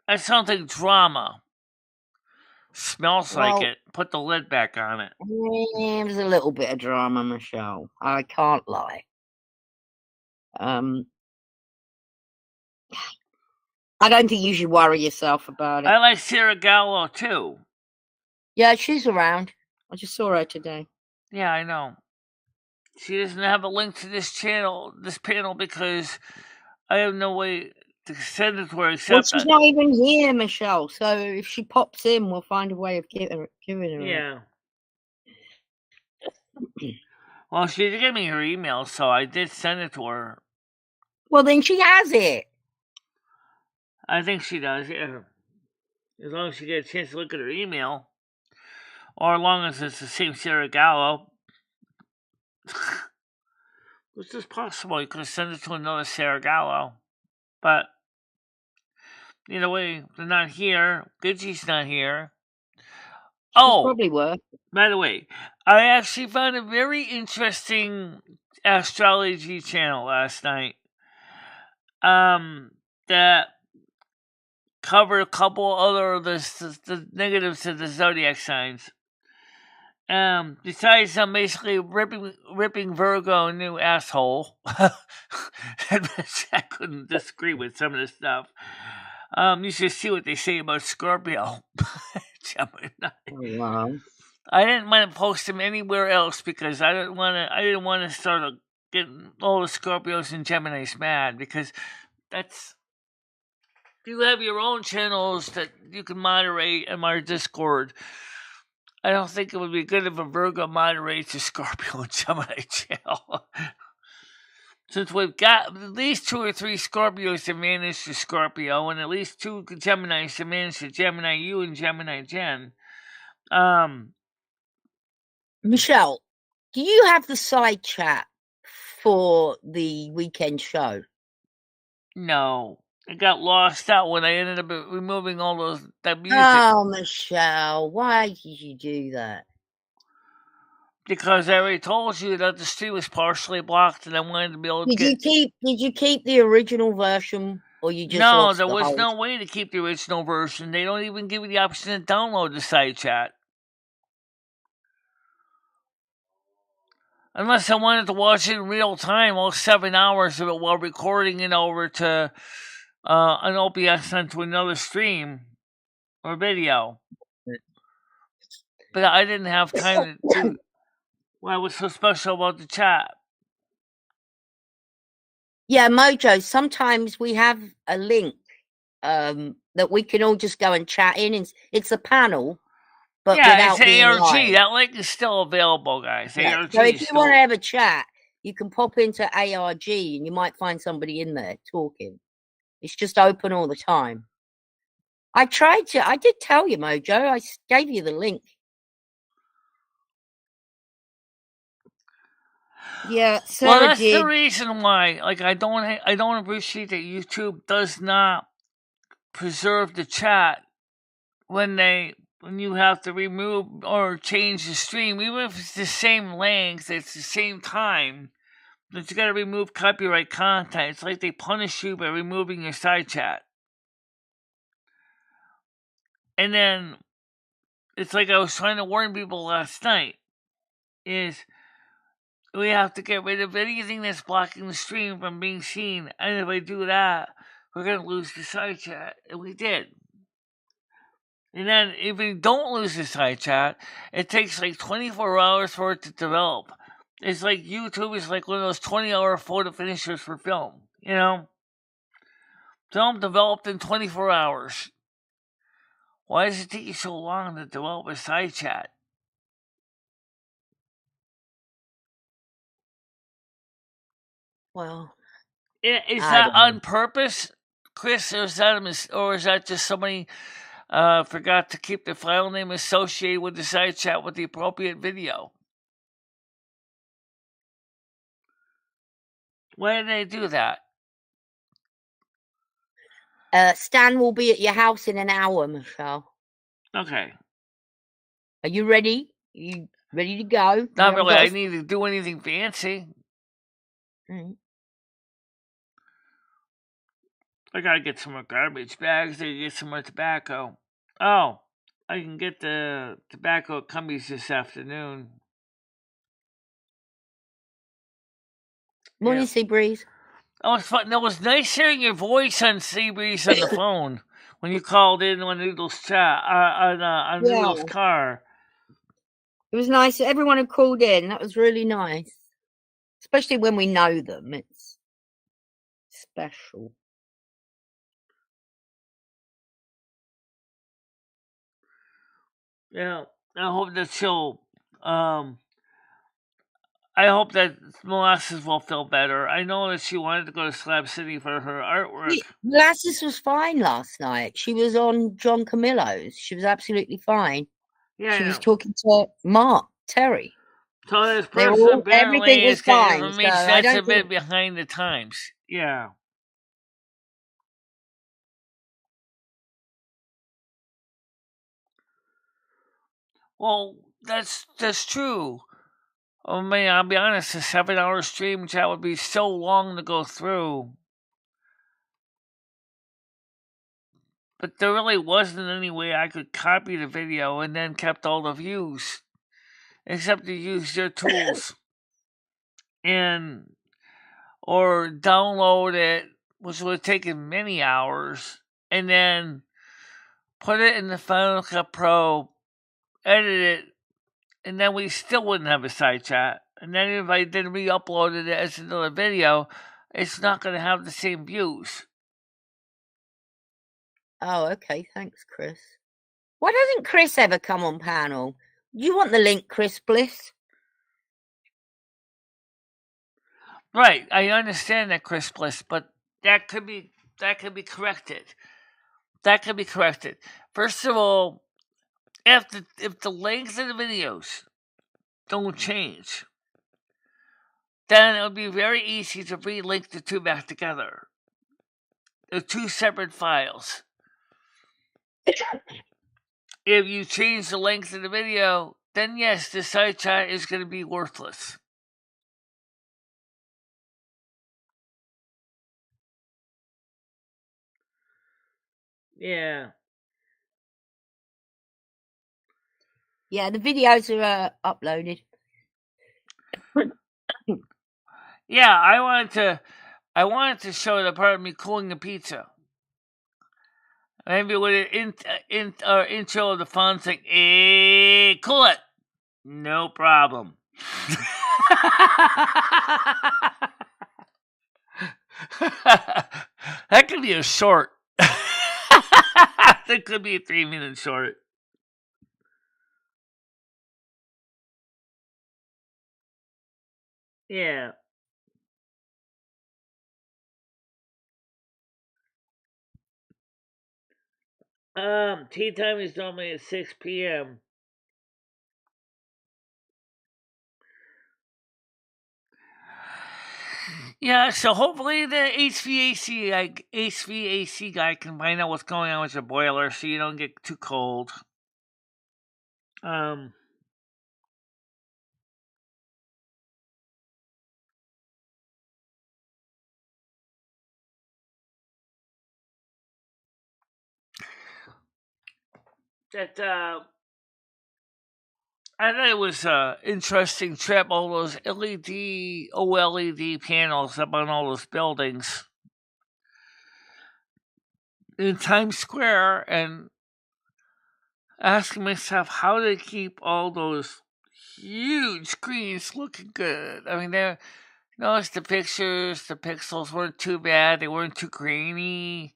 That sounds like drama. Smells like it. Put the lid back on it. It was a little bit of drama, Michelle. I can't lie. I don't think you should worry yourself about it. I like Sarah Gallo, too. Yeah, she's around. I just saw her today. Yeah, I know. She doesn't have a link to this panel, because I have no way to send it to her except... Well, she's not even here, Michelle. So if she pops in, we'll find a way of giving her. Yeah. Well, she did give me her email, so I did send it to her. Well, then she has it. I think she does, yeah. As long as she gets a chance to look at her email. Or as long as it's the same Sarah Gallo. Which is possible. You could have sent it to another Sarah Gallo. But either way, they're not here. Gidgie's not here. She's probably worth. By the way, I actually found a very interesting astrology channel last night. That covered a couple other of the negatives of the zodiac signs. Besides basically ripping Virgo a new asshole, I couldn't disagree with some of this stuff. You should see what they say about Scorpio. Wow. I didn't want to post them anywhere else because I didn't want to start getting all the Scorpios and Geminis mad, because that's, you have your own channels that you can moderate in our Discord. I don't think it would be good if a Virgo moderates a Scorpio and Gemini channel. Since we've got at least 2 or 3 Scorpios that manage the Scorpio, and at least 2 Geminis that manage the Gemini U and Gemini Gen. Michelle, do you have the side chat for the weekend show? No. I got lost out when I ended up removing all that music. Oh, Michelle, why did you do that? Because I already told you that the stream was partially blocked, and I wanted to be able to Did you keep the original version, or you just No, lost there the was whole... no way to keep the original version. They don't even give you the option to download the side chat. Unless I wanted to watch it in real time, all 7 hours of it, while recording it over to an OBS onto another stream or video. But I didn't have time to do what was so special about the chat. Yeah, Mojo, sometimes we have a link that we can all just go and chat in. It's a panel, but yeah, without it's being ARG. live. That link is still available, guys. Yeah. ARG. So if you want to have a chat, you can pop into ARG and you might find somebody in there talking. It's just open all the time. I did tell you, Mojo. I gave you the link. Yeah, Sarah well, that's did. the reason why. Like, I don't appreciate that YouTube does not preserve the chat when you have to remove or change the stream, even if it's the same length, it's the same time. But you got to remove copyright content. It's like they punish you by removing your side chat. And then it's like I was trying to warn people last night, is we have to get rid of anything that's blocking the stream from being seen. And if I do that, we're going to lose the side chat. And we did. And then if we don't lose the side chat, it takes like 24 hours for it to develop. It's like YouTube is like one of those 20-hour photo finishers for film, you know? Film developed in 24 hours. Why does it take you so long to develop a side chat? Well, Is that on purpose, Chris, or is that just somebody forgot to keep the file name associated with the side chat with the appropriate video? Why did they do that? Stan will be at your house in an hour, Michelle. Okay. Are you ready? Are you ready to go? Not really. I need to do anything fancy. Mm. I gotta get some more garbage bags. I gotta get some more tobacco. Oh, I can get the tobacco at Cumbies this afternoon. Morning, Seabreeze. That was fun. That was nice hearing your voice on Seabreeze on the phone when you called in on Noodle's chat on Noodle's car. It was nice. Everyone who called in, that was really nice. Especially when we know them. It's special. Yeah, I hope that she'll. I I hope that Molasses will feel better. I know that she wanted to go to Slab City for her artwork. Molasses was fine last night. She was on John Camillo's. She was absolutely fine. Yeah, she was talking to Mark Terry. So this person apparently everything was is getting fine. information So that's a bit behind the times. Yeah. Well, that's true. I mean, I'll be honest, a 7-hour stream, that would be so long to go through. But there really wasn't any way I could copy the video and then kept all the views. Except to use your tools. Or download it, which would have taken many hours, and then put it in the Final Cut Pro, edit it, and then we still wouldn't have a side chat. And then if I then re-uploaded it as another video, it's not going to have the same views. Oh, okay. Thanks, Chris. Why doesn't Chris ever come on panel? You want the link, Chris Bliss? Right, I understand that, Chris Bliss, but that could be corrected. That could be corrected. First of all, if the length of the videos don't change, then it would be very easy to relink the two back together. They're two separate files. If you change the length of the video, then yes, the side chat is going to be worthless. Yeah. Yeah, the videos are uploaded. Yeah, I wanted to show the part of me cooling the pizza. Maybe with an intro of the font saying, "Hey, cool it." No problem. That could be a short. That could be a 3-minute short. Yeah. Tea time is normally at 6 p.m. Yeah, so hopefully the HVAC guy can find out what's going on with your boiler so you don't get too cold. I thought it was an interesting trip, all those OLED panels up on all those buildings in Times Square, and asking myself how they keep all those huge screens looking good. I mean, notice the pictures, the pixels weren't too bad, they weren't too grainy.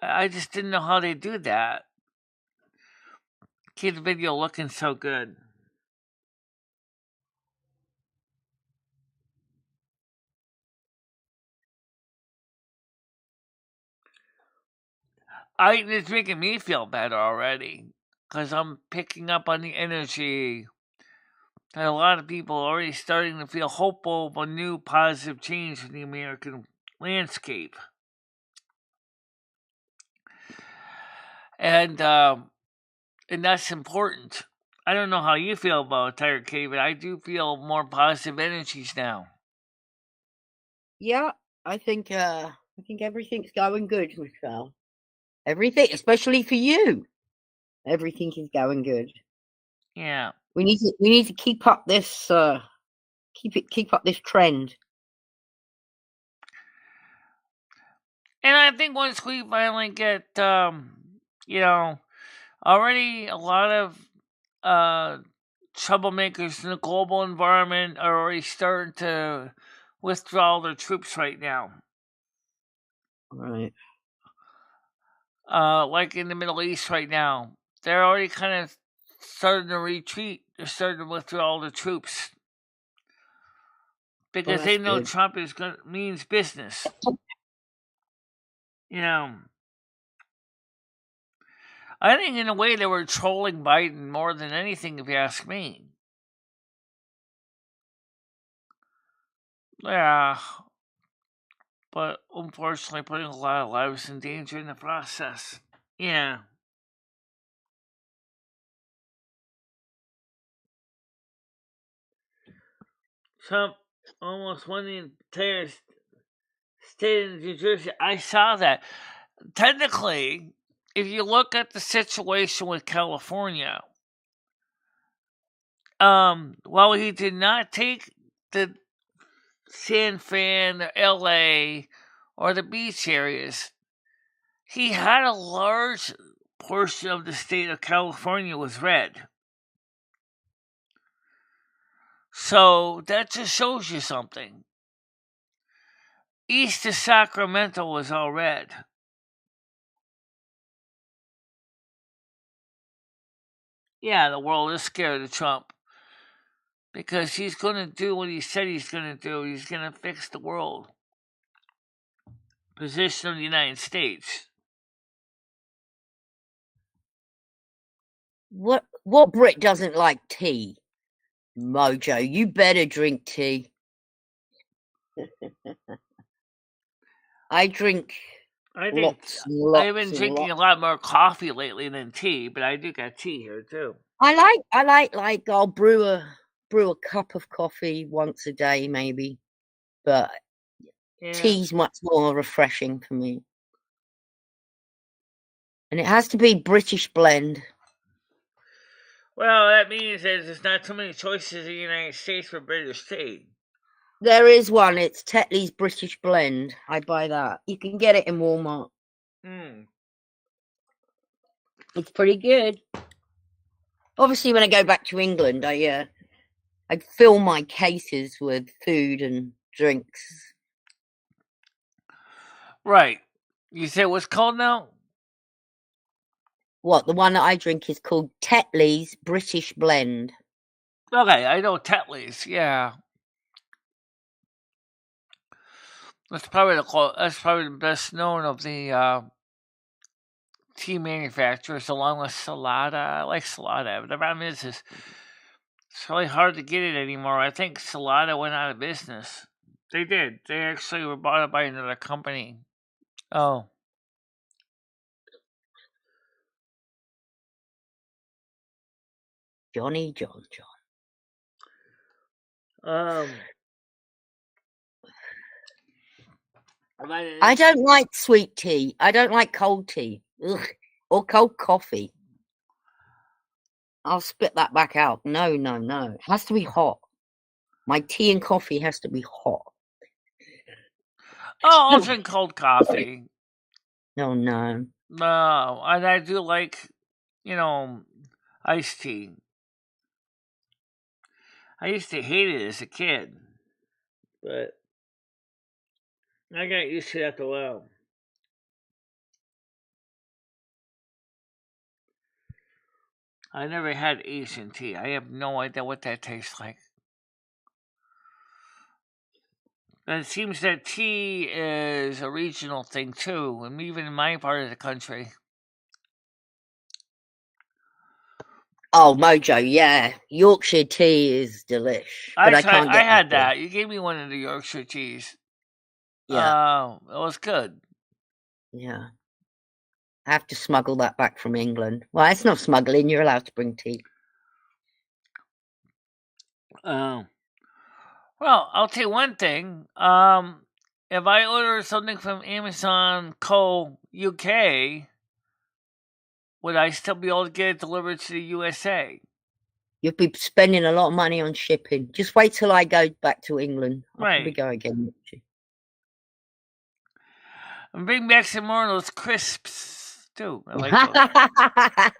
I just didn't know how they do that. Keep the video looking so good. It's making me feel better already, because I'm picking up on the energy. And a lot of people are already starting to feel hopeful of a new positive change in the American landscape. And that's important. I don't know how you feel about it, Tiger Kitty, but I do feel more positive energies now. Yeah, I think everything's going good, Michelle. Everything, especially for you. Everything is going good. Yeah. We need to keep up this keep up this trend. And I think once we finally get already a lot of troublemakers in the global environment are already starting to withdraw their troops right now. Right. Like in the Middle East right now. They're already kind of starting to retreat. They're starting to withdraw all the troops. because they know Trump means business. I think in a way they were trolling Biden more than anything, if you ask me. Yeah, but unfortunately putting a lot of lives in danger in the process. Yeah. Trump almost won the entire state of New Jersey. I saw that. Technically, if you look at the situation with California, while he did not take the San Fran, or LA, or the beach areas, he had a large portion of the state of California was red. So that just shows you something. East of Sacramento was all red. Yeah, the world is scared of Trump because he's going to do what he said he's going to do. He's going to fix the world. Position of the United States. What Brit doesn't like tea? Mojo, you better drink tea. I drink lots and lots. I've been drinking a lot more coffee lately than tea, but I do got tea here too. I like I'll brew a cup of coffee once a day maybe, but tea's much more refreshing for me. And it has to be British blend. Well, that means that there's not too many choices in the United States for British tea. There is one. It's Tetley's British Blend. I buy that. You can get it in Walmart. It's pretty good. Obviously, when I go back to England, I fill my cases with food and drinks. Right. You say what's called now? What? The one that I drink is called Tetley's British Blend. Okay, I know Tetley's. Yeah. That's probably the best known of the tea manufacturers, along with Salada. I like Salada, but the problem is it's really hard to get it anymore. I think Salada went out of business. They did. They actually were bought up by another company. Oh. Johnny John. I don't like sweet tea. I don't like cold tea. Ugh. Or cold coffee. I'll spit that back out. No. It has to be hot. My tea and coffee has to be hot. Oh, I'll drink cold coffee. No. No, and I do like, iced tea. I used to hate it as a kid, but I got used to it after a while. I never had Asian tea. I have no idea what that tastes like. But it seems that tea is a regional thing too, and even in my part of the country. Oh, Mojo, yeah. Yorkshire tea is delish. But I can't get I had that. You gave me one of the Yorkshire teas. Yeah. It was good. Yeah. I have to smuggle that back from England. Well, it's not smuggling. You're allowed to bring tea. Well, I'll tell you one thing. If I order something from Amazon Co. UK, would I still be able to get it delivered to the USA? You'll be spending a lot of money on shipping. Just wait till I go back to England. I'll probably go again. And bring back some more of those crisps, too. I like those.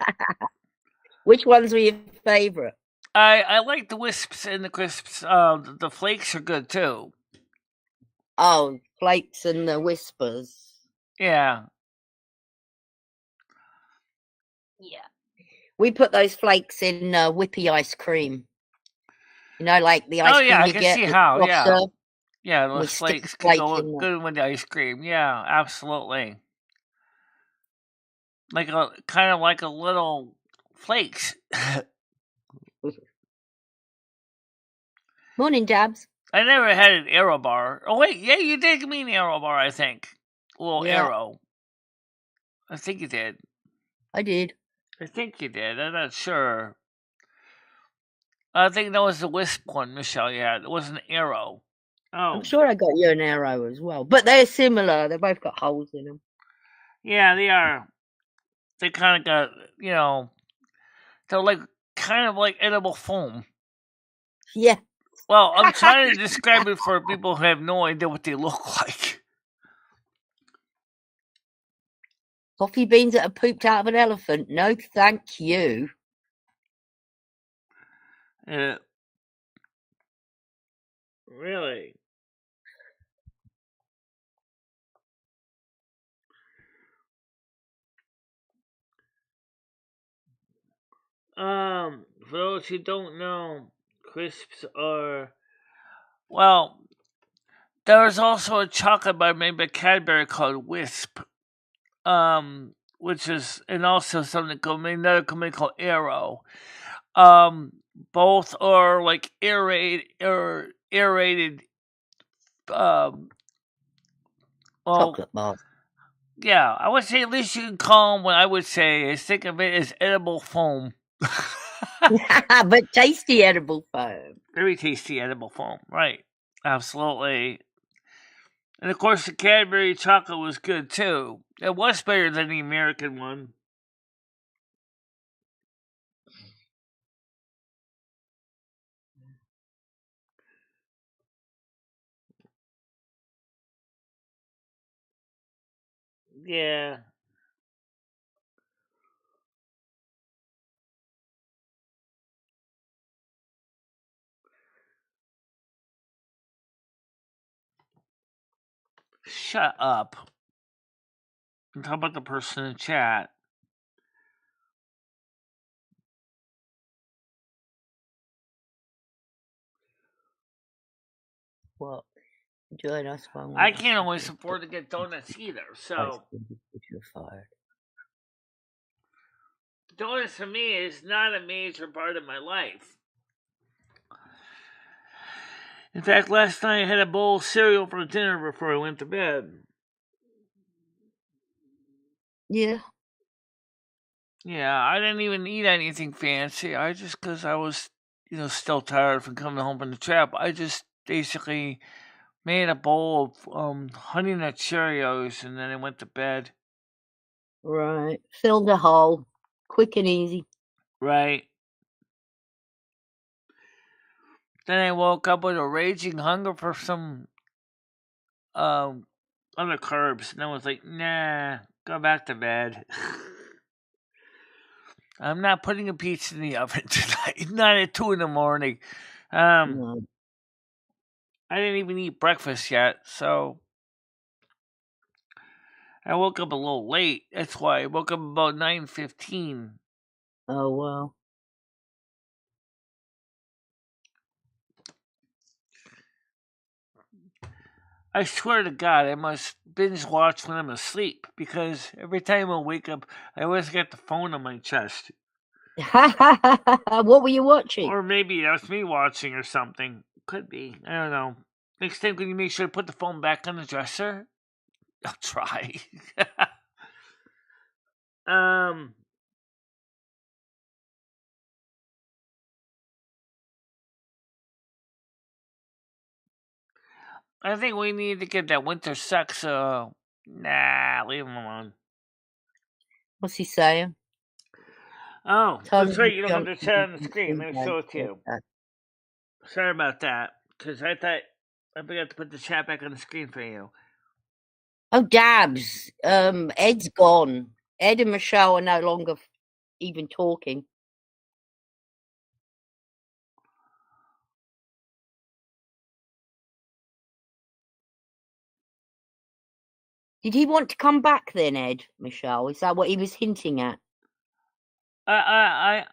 Which ones were your favourite? I like the wisps and the crisps. The flakes are good, too. Oh, flakes and the whispers. Yeah. Yeah. We put those flakes in whippy ice cream. You know, like the ice cream I you can get. See how, yeah. Yeah, We those stick a flakes could flake go in there. good with the ice cream. Yeah, absolutely. Like a kind of like a little flakes. Morning, Dabs. I never had an arrow bar. Oh wait, yeah, you did give me an arrow bar. I think a little Yeah. arrow. I think you did. I did. I think you did. I'm not sure. I think that was the wisp one, Michelle. You had. It was an arrow. I'm Oh, sure I got you an arrow as well, but they're similar. They both got holes in them. yeah, they are. They kind of got, they're like kind of like edible foam. Yeah. Well, I'm trying to describe it for people who have no idea what they look like. Coffee beans that are pooped out of an elephant? No, thank you. Really? For those who don't know, crisps are, well, there's also a chocolate bar made by Cadbury called Wisp, which is, and also something called another company called Arrow. Both are like aerated. Well, Chocolate bars. yeah, I would say at least you can call them what I would say is think of it as edible foam. But tasty edible foam. Very tasty edible foam, right? Absolutely. And of course, the Cadbury chocolate was good too. It was better than the American one. Yeah. Shut up. And how about the person in chat? What? Join us one. I can't always afford to get donuts either, so donuts for me is not a major part of my life. In fact, last night I had a bowl of cereal for dinner before I went to bed. Yeah. Yeah, I didn't even eat anything fancy. I just, because I was, still tired from coming home from the trap, I just basically made a bowl of Honey Nut Cheerios and then I went to bed. Right. Filled a hole. Quick and easy. Right. Then I woke up with a raging hunger for some other carbs, and I was like, nah, go back to bed. I'm not putting a pizza in the oven tonight. Not at 2 a.m. No. I didn't even eat breakfast yet, so I woke up a little late. That's why I woke up about 9:15. Oh, well. I swear to God, I must binge watch when I'm asleep because every time I wake up, I always get the phone on my chest. What were you watching? Or maybe that's me watching or something. Could be. I don't know. Next time, can you make sure to put the phone back on the dresser? I'll try. I think we need to get that winter sex. Nah, leave him alone. What's he saying? Oh, Tony that's right. You don't have the Johnson chat on the from screen. Let me show it to you. Sorry about that, because I thought I forgot to put the chat back on the screen for you. Oh, Dabs. Ed's gone. Ed and Michelle are no longer even talking. Did he want to come back then, Ed, Michelle? Is that what he was hinting at? I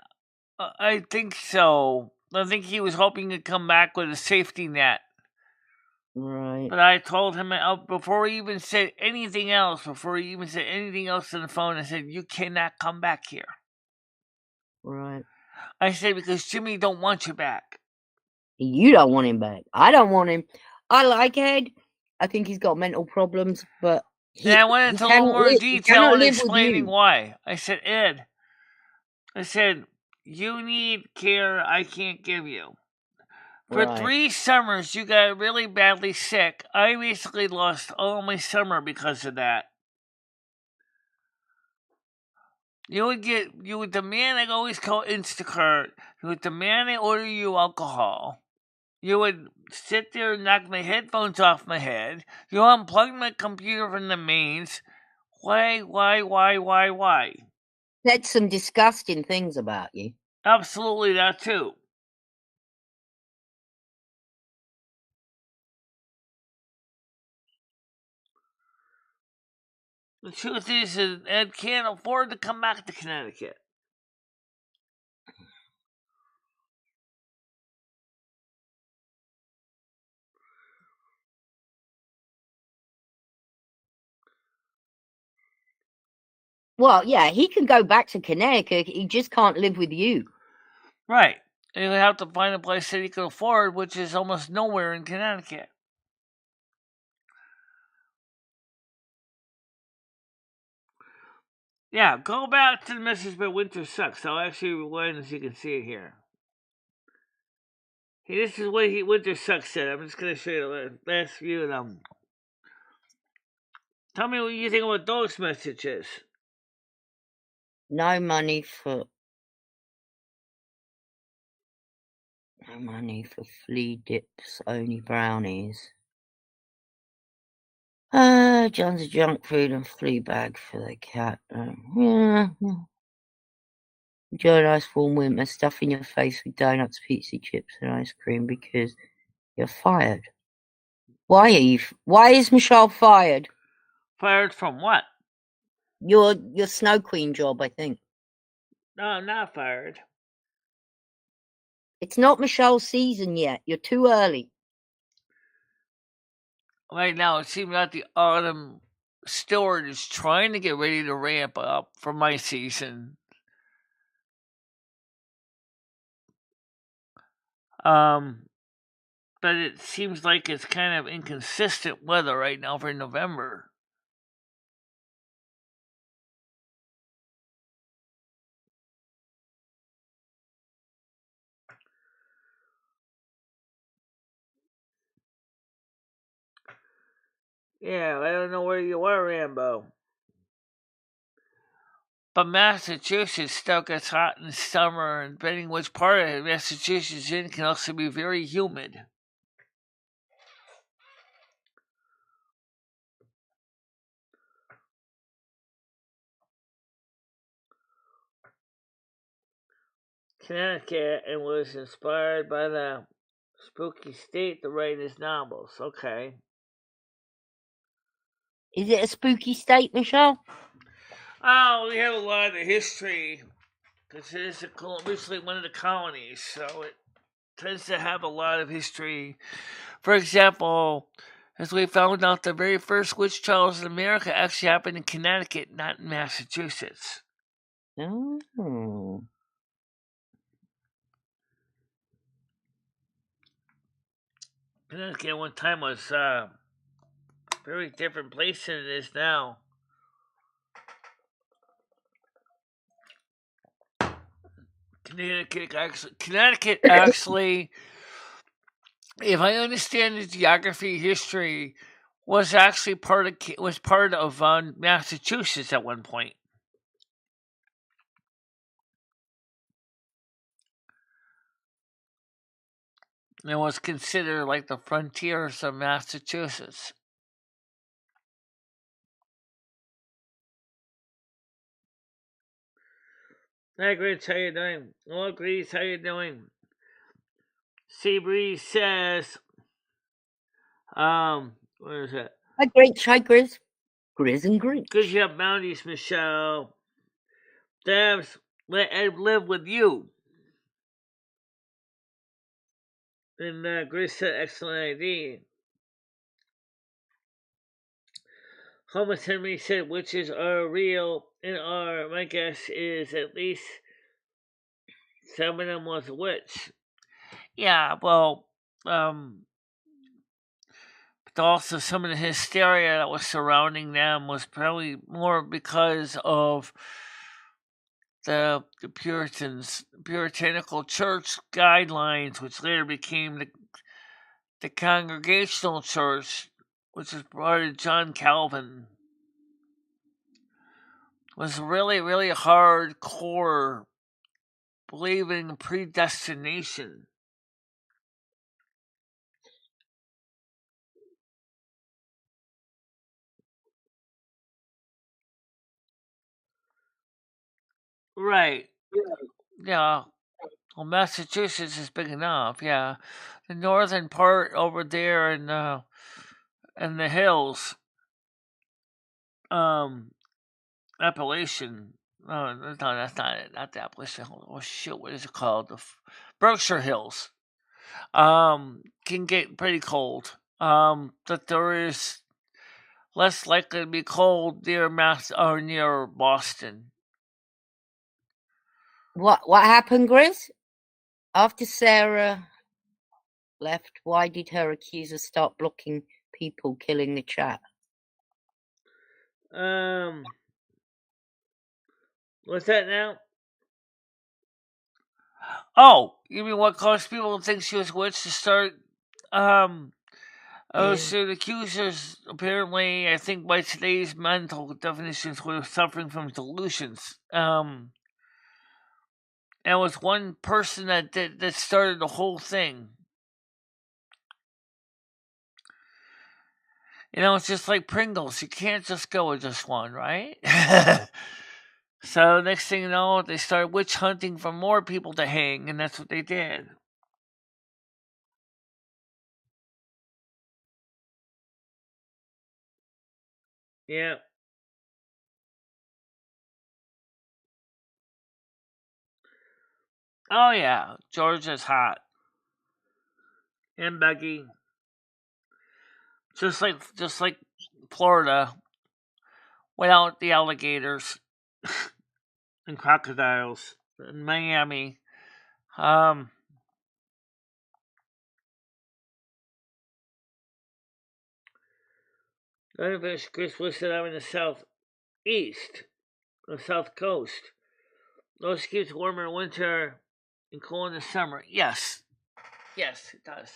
think so. I think he was hoping to come back with a safety net. Right. But I told him before he even said anything else, on the phone, I said, "You cannot come back here." Right. I said, "Because Jimmy don't want you back." You don't want him back. I don't want him. I like Ed. I think he's got mental problems, but And I went into a little more detail in explaining why. I said, "Ed," I said, "you need care I can't give you. For 3 summers, you got really badly sick. I basically lost all my summer because of that. You would demand I always call Instacart. You would demand I order you alcohol. You would sit there and knock my headphones off my head. You unplug my computer from the mains. Why? Said some disgusting things about you. Absolutely, that too. The truth is Ed can't afford to come back to Connecticut. Well, yeah, he can go back to Connecticut. He just can't live with you. Right. And he'll have to find a place that he can afford, which is almost nowhere in Connecticut. Yeah, go back to the message by Winter Sucks. I'll actually rewind so you can see it here. Hey, this is what Winter Sucks said. I'm just going to show you the last few of them. Tell me what you think about those messages. No money for flea dips, only brownies. John's a junk food and flea bag for the cat. Yeah. Enjoy a nice warm winter, stuffing your face with donuts, pizza chips, and ice cream because you're fired. Why is Michelle fired? Fired from what? Your Snow Queen job, I think. No, I'm not fired. It's not Michelle's season yet. You're too early. Right now, it seems like the autumn steward is trying to get ready to ramp up for my season. But it seems like it's kind of inconsistent weather right now for November. Yeah, I don't know where you are, Rambo. But Massachusetts still gets hot in the summer, and depending which part of Massachusetts in, can also be very humid. Connecticut and was inspired by the spooky state to write his novels. Okay. Is it a spooky state, Michelle? Oh, we have a lot of history. Because it is originally one of the colonies, so it tends to have a lot of history. For example, as we found out, the very first witch trials in America actually happened in Connecticut, not in Massachusetts. Oh. Connecticut at one time was a very different place than it is now. Connecticut actually, if I understand the geography history, was actually part of Massachusetts at one point. It was considered like the frontiers of Massachusetts. Hi, Grace, how you doing? Hello, Grace, how you doing? Seabreeze says, where is it? Hi, Grizz. Grizz and Grinch. Good job, bounties, Michelle. Dabs, let Ed live with you. And Grace said, excellent idea. Thomas Henry said witches are real and are. My guess is at least some of them was a witch. Yeah, well, but also some of the hysteria that was surrounding them was probably more because of the puritanical church guidelines, which later became the Congregational Church, which was part of John Calvin, was really, really hardcore believing in predestination. Right. Yeah. Well, Massachusetts is big enough. Yeah. The northern part over there in the hills, Appalachian. No, that's not it. Not the Appalachian. Oh shit, what is it called? The Berkshire Hills. Can get pretty cold. But there is less likely to be cold near near Boston. What happened, Grizz? After Sarah left, why did her accuser start blocking people, killing the chat? What's that now? Oh, you mean what caused people to think she was a witch to start? So the accusers apparently, I think by today's mental definitions, were suffering from delusions. And it was one person that started the whole thing. You know, it's just like Pringles. You can't just go with just one, right? So next thing you know, they started witch hunting for more people to hang, and that's what they did. Yeah. Oh yeah, Georgia's hot. And Becky. Just like Florida without the alligators and crocodiles. In Miami. Chris listed I'm in the southeast, the south coast. Those keeps warmer in winter and cool in the summer. Yes. Yes, it does.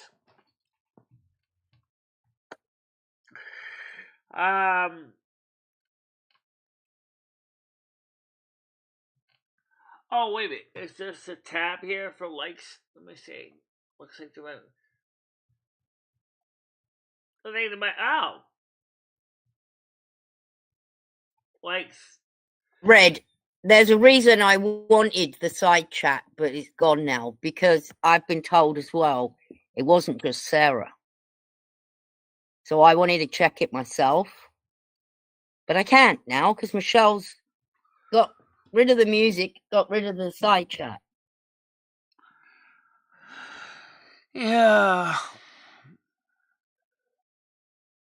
Oh, wait a minute. Is there a tab here for likes? Let me see. Looks like the right. Oh. Likes. Red, there's a reason I wanted the side chat, but it's gone now, because I've been told as well it wasn't just Sarah. So I wanted to check it myself. But I can't now, because Michelle's got rid of the music, got rid of the side chat. Yeah.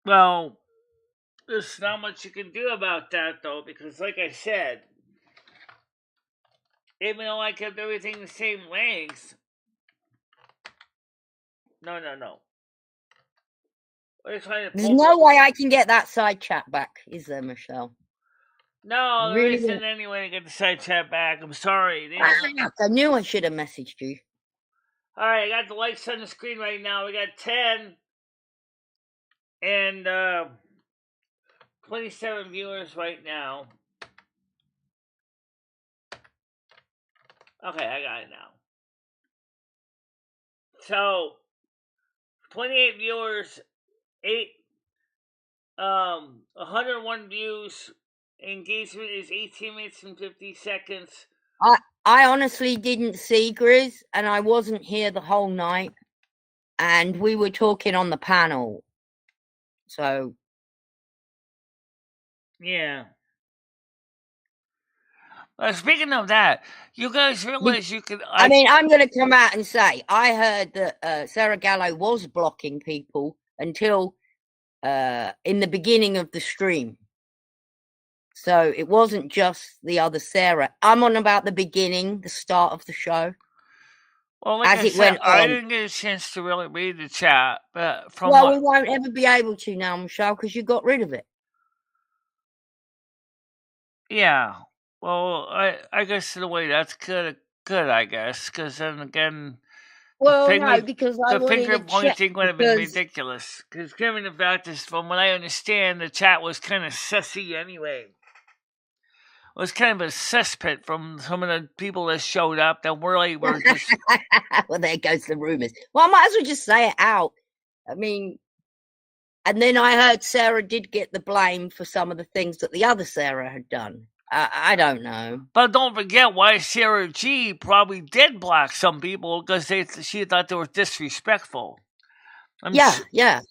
Well, there's not much you can do about that, though, because like I said, even though I kept everything the same length. No. There's no way I can get that side chat back, is there, Michelle? No, there isn't any way to get the side chat back. I'm sorry. I knew I should have messaged you. Alright, I got the likes on the screen right now. We got 10 and 27 viewers right now. Okay, I got it now. So 28 viewers, 101 views. Engagement is 18 minutes and 50 seconds. I honestly didn't see Grizz, and I wasn't here the whole night, and we were talking on the panel. So yeah. Speaking of that, you guys realize you could. I mean, I'm going to come out and say I heard that Sarah Gallo was blocking people until in the beginning of the stream. So it wasn't just the other Sarah. I'm on about the beginning, the start of the show. Well, like As I it said, went I on. didn't get a chance to really read the chat, but from Well, what... we won't ever be able to now, Michelle, because you got rid of it. Yeah. Well, I guess in a way that's good, I guess, because then again, Well, no, because I the wanted finger to check. pointing would have been Because ridiculous. Because given the fact is, from what I understand, the chat was kind of sussy anyway. It was kind of a cesspit from some of the people that showed up that really were just... well, there goes the rumors. Well, I might as well just say it out. I mean, and then I heard Sarah did get the blame for some of the things that the other Sarah had done. I don't know. But don't forget why Sarah G probably did block some people, because she thought they were disrespectful. Yeah.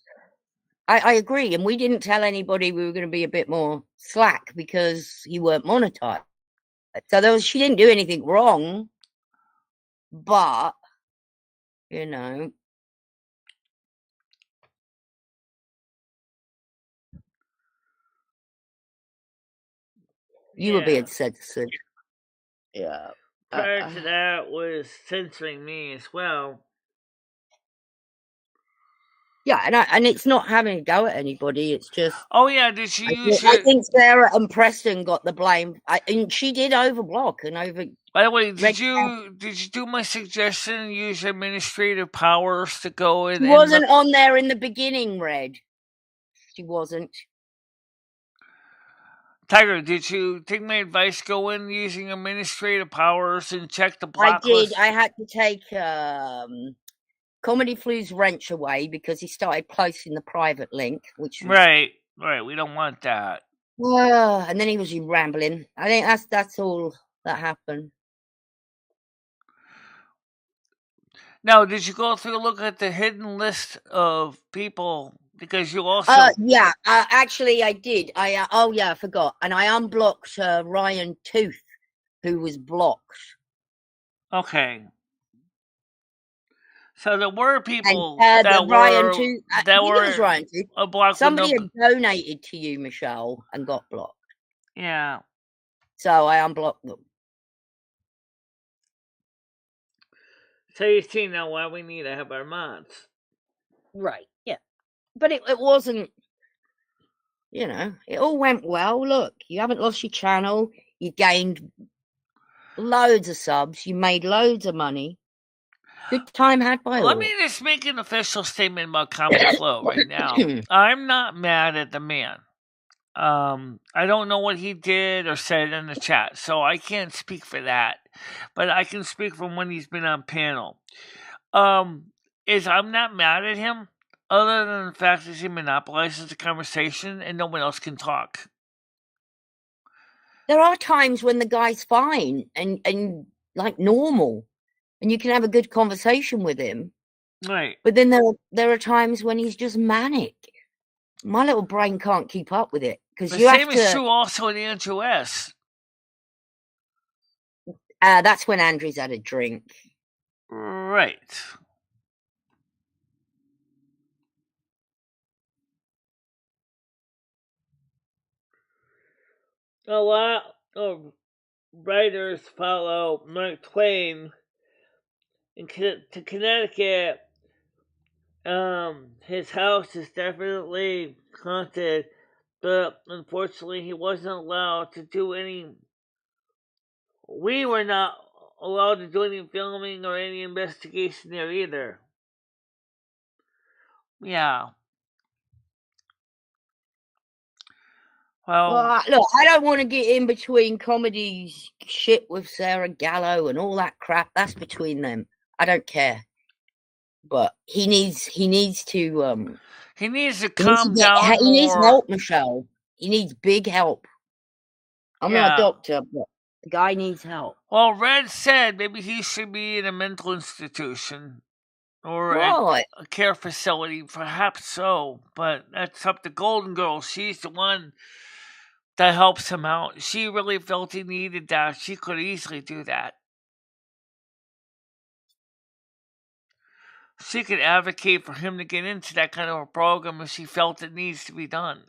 I agree. And we didn't tell anybody we were going to be a bit more slack because you weren't monetized. So she didn't do anything wrong. But, you know. You were being censored. Yeah. Prior to that was censoring me as well. Yeah, and it's not having a go at anybody. It's just. Oh yeah, did she use? I think Sarah and Preston got the blame, and she did overblock and over. By the way, did you do my suggestion and use administrative powers to go in? She wasn't on there in the beginning, Red. She wasn't. Tiger, did you take my advice? Go in using administrative powers and check the block list? I had to take Comedy Flu's wrench away because he started posting the private link, which was... right. We don't want that. And then he was rambling. I think that's all that happened. Now, did you go through look at the hidden list of people? Because you also... yeah, actually I did. I forgot. And I unblocked Ryan Tooth, who was blocked. Okay. So there were people and, that Ryan were... Tooth, that were Ryan Tooth. blocked. Somebody had donated to you, Michelle, and got blocked. Yeah. So I unblocked them. So you see now why we need to have our mods. Right, yeah. But it wasn't, you know, it all went well. Look, you haven't lost your channel. You gained loads of subs. You made loads of money. Good time had by all. Let me just make an official statement about Comedy Flow right now. I'm not mad at the man. I don't know what he did or said in the chat, so I can't speak for that. But I can speak from when he's been on panel. I'm not mad at him, other than the fact that he monopolizes the conversation and no one else can talk. There are times when the guy's fine and like normal, and you can have a good conversation with him. Right. But then there are times when he's just manic. My little brain can't keep up with it. The same is true also in Andrew S. That's when Andrew's had a drink. Right. A lot of writers follow Mark Twain to Connecticut. His house is definitely haunted, but unfortunately he wasn't allowed to do any... We were not allowed to do any filming or any investigation there either. Yeah. Well, look, I don't want to get in between comedy shit with Sarah Gallo and all that crap. That's between them. I don't care. But he needs to he needs to calm down. He needs help, Michelle. He needs big help. I'm not a doctor, but the guy needs help. Well, Red said maybe he should be in a mental institution or a care facility. Perhaps so, but that's up to Golden Girl. She's the one that helps him out. She really felt he needed that. She could easily do that. She could advocate for him to get into that kind of a program if she felt it needs to be done.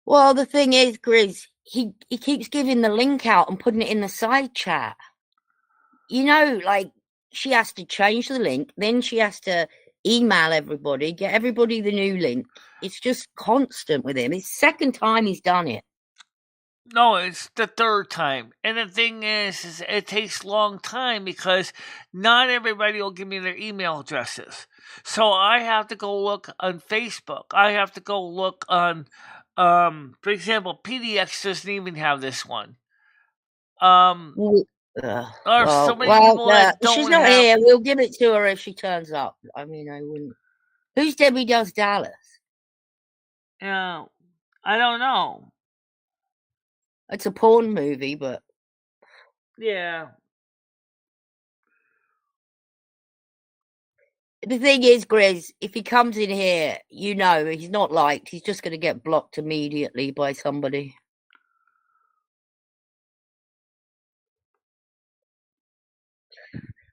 Well, the thing is, Grizz, he keeps giving the link out and putting it in the side chat. You know, like, she has to change the link, then she has to email everybody, get everybody the new link. It's just constant with him. It's the second time he's done it. No, it's the third time. And the thing is it takes a long time because not everybody will give me their email addresses. So I have to go look on Facebook. I have to go look on, for example, PDX doesn't even have this one. There's so many people that don't she's not have. here. We'll give it to her if she turns up. I mean, I wouldn't. Who's Debbie Does Dallas? Yeah, I don't know. It's a porn movie, but Yeah. The thing is, Grizz, if he comes in here, you know he's not liked. He's just going to get blocked immediately by somebody.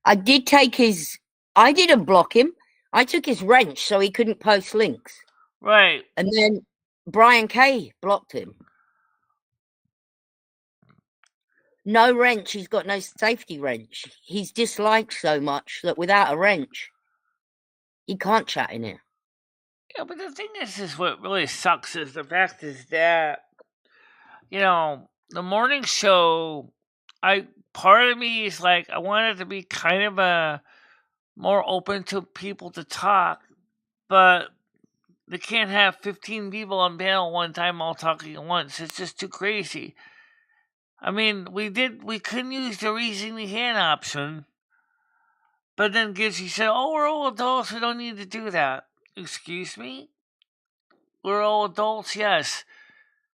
I didn't block him. I took his wrench so he couldn't post links. Right. And then Brian K blocked him. No wrench. He's got no safety wrench. He's disliked so much that without a wrench, he can't chat in here. Yeah, but the thing is what really sucks is the fact is that, the morning show, part of me is like, I want it to be kind of a more open to people to talk, but they can't have 15 people on panel one time all talking at once. It's just too crazy. I mean, we couldn't use the raising the hand option, but then Gizzy said, "Oh, we're all adults, we don't need to do that." Excuse me? We're all adults, yes.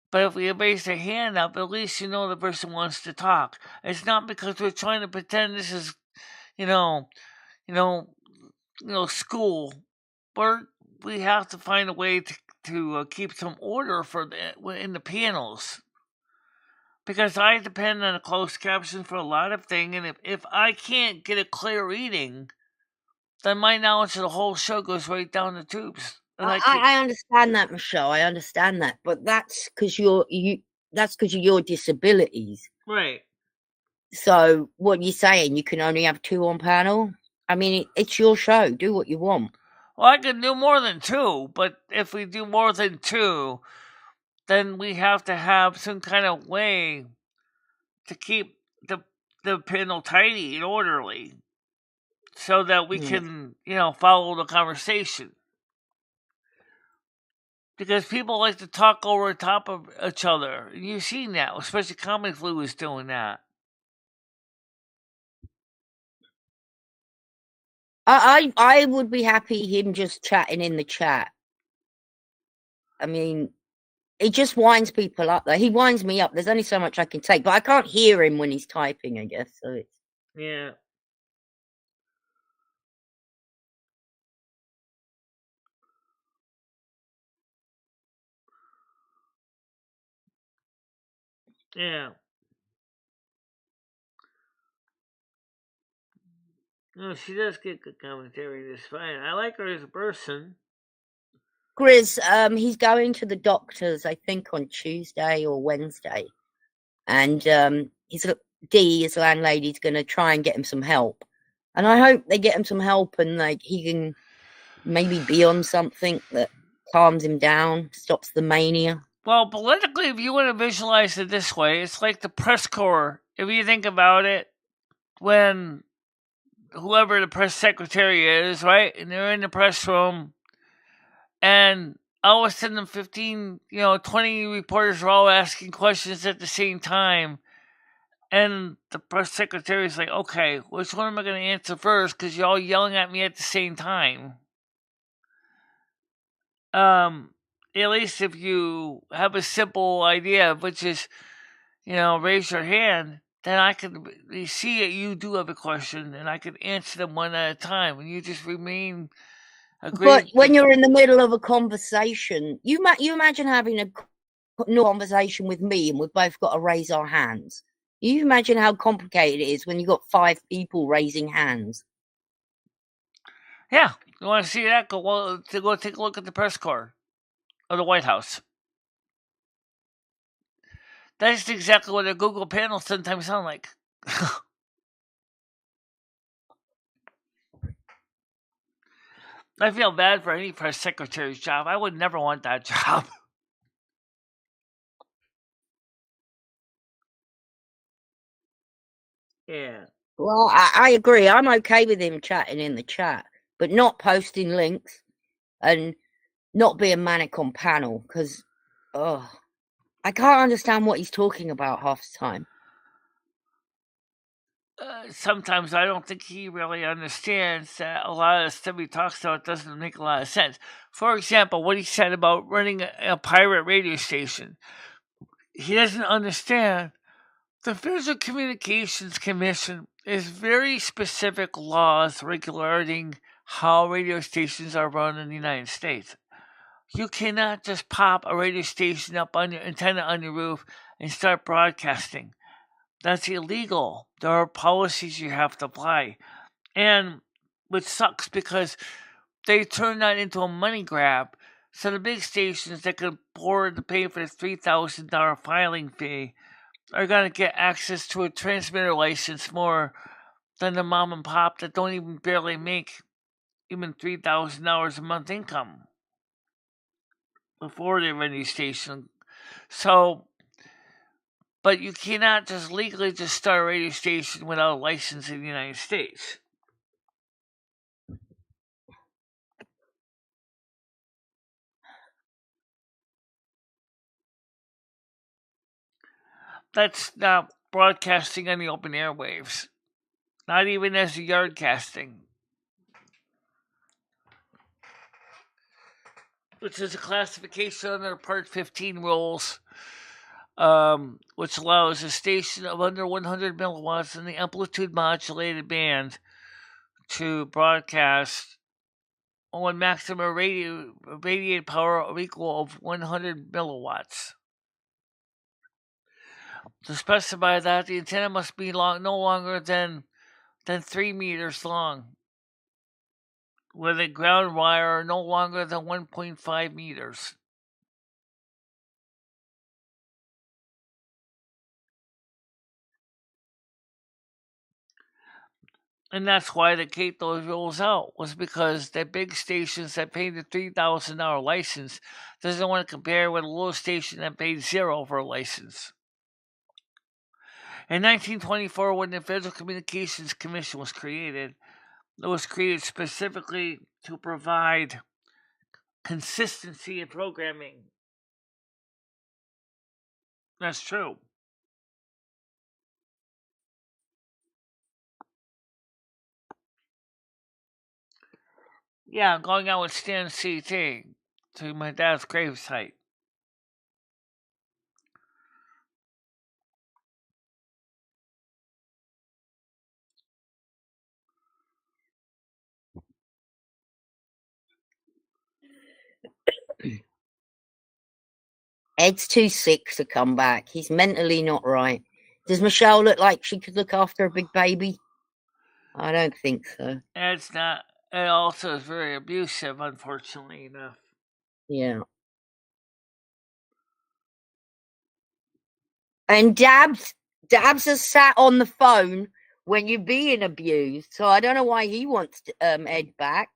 But if we raise their hand up, at least you know the person wants to talk. It's not because we're trying to pretend this is, school. We have to find a way to keep some order in the panels. Because I depend on a closed caption for a lot of things, and if I can't get a clear reading, then my knowledge of the whole show goes right down the tubes. I understand that, Michelle. I understand that, but that's because that's because of your disabilities, right? So what you're saying, you can only have 2 on panel? I mean, it's your show. Do what you want. Well, I could do more than 2, but if we do more than 2, then we have to have some kind of way to keep the panel tidy and orderly, so that we can, follow the conversation. Because people like to talk over top of each other. You've seen that, especially Comic Flu is doing that. I would be happy him just chatting in the chat. I mean, it just winds people up, though. He winds me up. There's only so much I can take, but I can't hear him when he's typing, I guess. So it's... Yeah. Yeah. No, she does get good commentary. That's fine. I like her as a person. Grizz, he's going to the doctors, I think, on Tuesday or Wednesday. And his landlady's going to try and get him some help. And I hope they get him some help and like he can maybe be on something that calms him down, stops the mania. Well, politically, if you want to visualize it this way, it's like the press corps. If you think about it, when whoever the press secretary is, right, and they're in the press room, and all of a sudden 15, 20 reporters are all asking questions at the same time, and the press secretary is like, okay, which one am I going to answer first, because you're all yelling at me at the same time. At least if you have a simple idea, which is, raise your hand, then I can see it. You do have a question, and I can answer them one at a time, and you just remain agreed. But when you're in the middle of a conversation, you imagine having a conversation with me, and we've both got to raise our hands. You imagine how complicated it is when you've got 5 people raising hands. Yeah, you want to see that? Go take a look at the press corps of the White House. That's exactly what a Google panel sometimes sound like. I feel bad for any press secretary's job. I would never want that job. Yeah. Well, I agree. I'm okay with him chatting in the chat, but not posting links and not being manic on panel because, I can't understand what he's talking about half the time. Sometimes I don't think he really understands that a lot of the stuff he talks about doesn't make a lot of sense. For example, what he said about running a pirate radio station. He doesn't understand the Federal Communications Commission is very specific laws regulating how radio stations are run in the United States. You cannot just pop a radio station up on your antenna on your roof and start broadcasting. That's illegal. There are policies you have to apply. And which sucks because they turn that into a money grab. So the big stations that can afford to pay for the $3,000 filing fee are going to get access to a transmitter license more than the mom and pop that don't even barely make even $3,000 a month income before they run these stations. So, but you cannot just legally just start a radio station without a license in the United States. That's not broadcasting on the open airwaves. Not even as a yard casting. Which is a classification under Part 15 rules, which allows a station of under 100 milliwatts in the amplitude modulated band to broadcast on maximum radiated power of equal of 100 milliwatts. To specify that, the antenna must be no longer than 3 meters long, with a ground wire no longer than 1.5 meters. And that's why they keep those rules out, was because the big stations that paid the $3,000 license doesn't want to compare with a little station that paid $0 for a license. In 1924, when the Federal Communications Commission was created, it was created specifically to provide consistency in programming. That's true. Yeah, I'm going out with Stan CT to my dad's gravesite. Ed's too sick to come back. He's mentally not right. Does Michelle look like she could look after a big baby? I don't think so. Ed's not. Ed also is very abusive, unfortunately enough. Yeah. And Dabs has sat on the phone when you're being abused. So I don't know why he wants Ed back.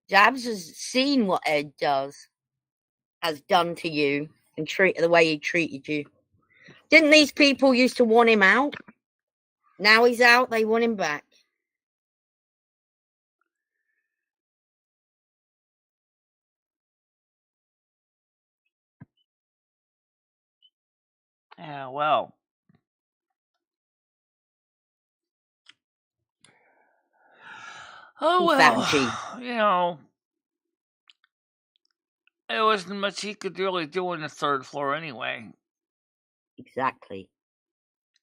Dabs has seen what Ed has done to you and the way he treated you. Didn't these people used to want him out? Now he's out, they want him back. Yeah, well. Oh, well. You know, there wasn't much he could really do on the third floor anyway. Exactly.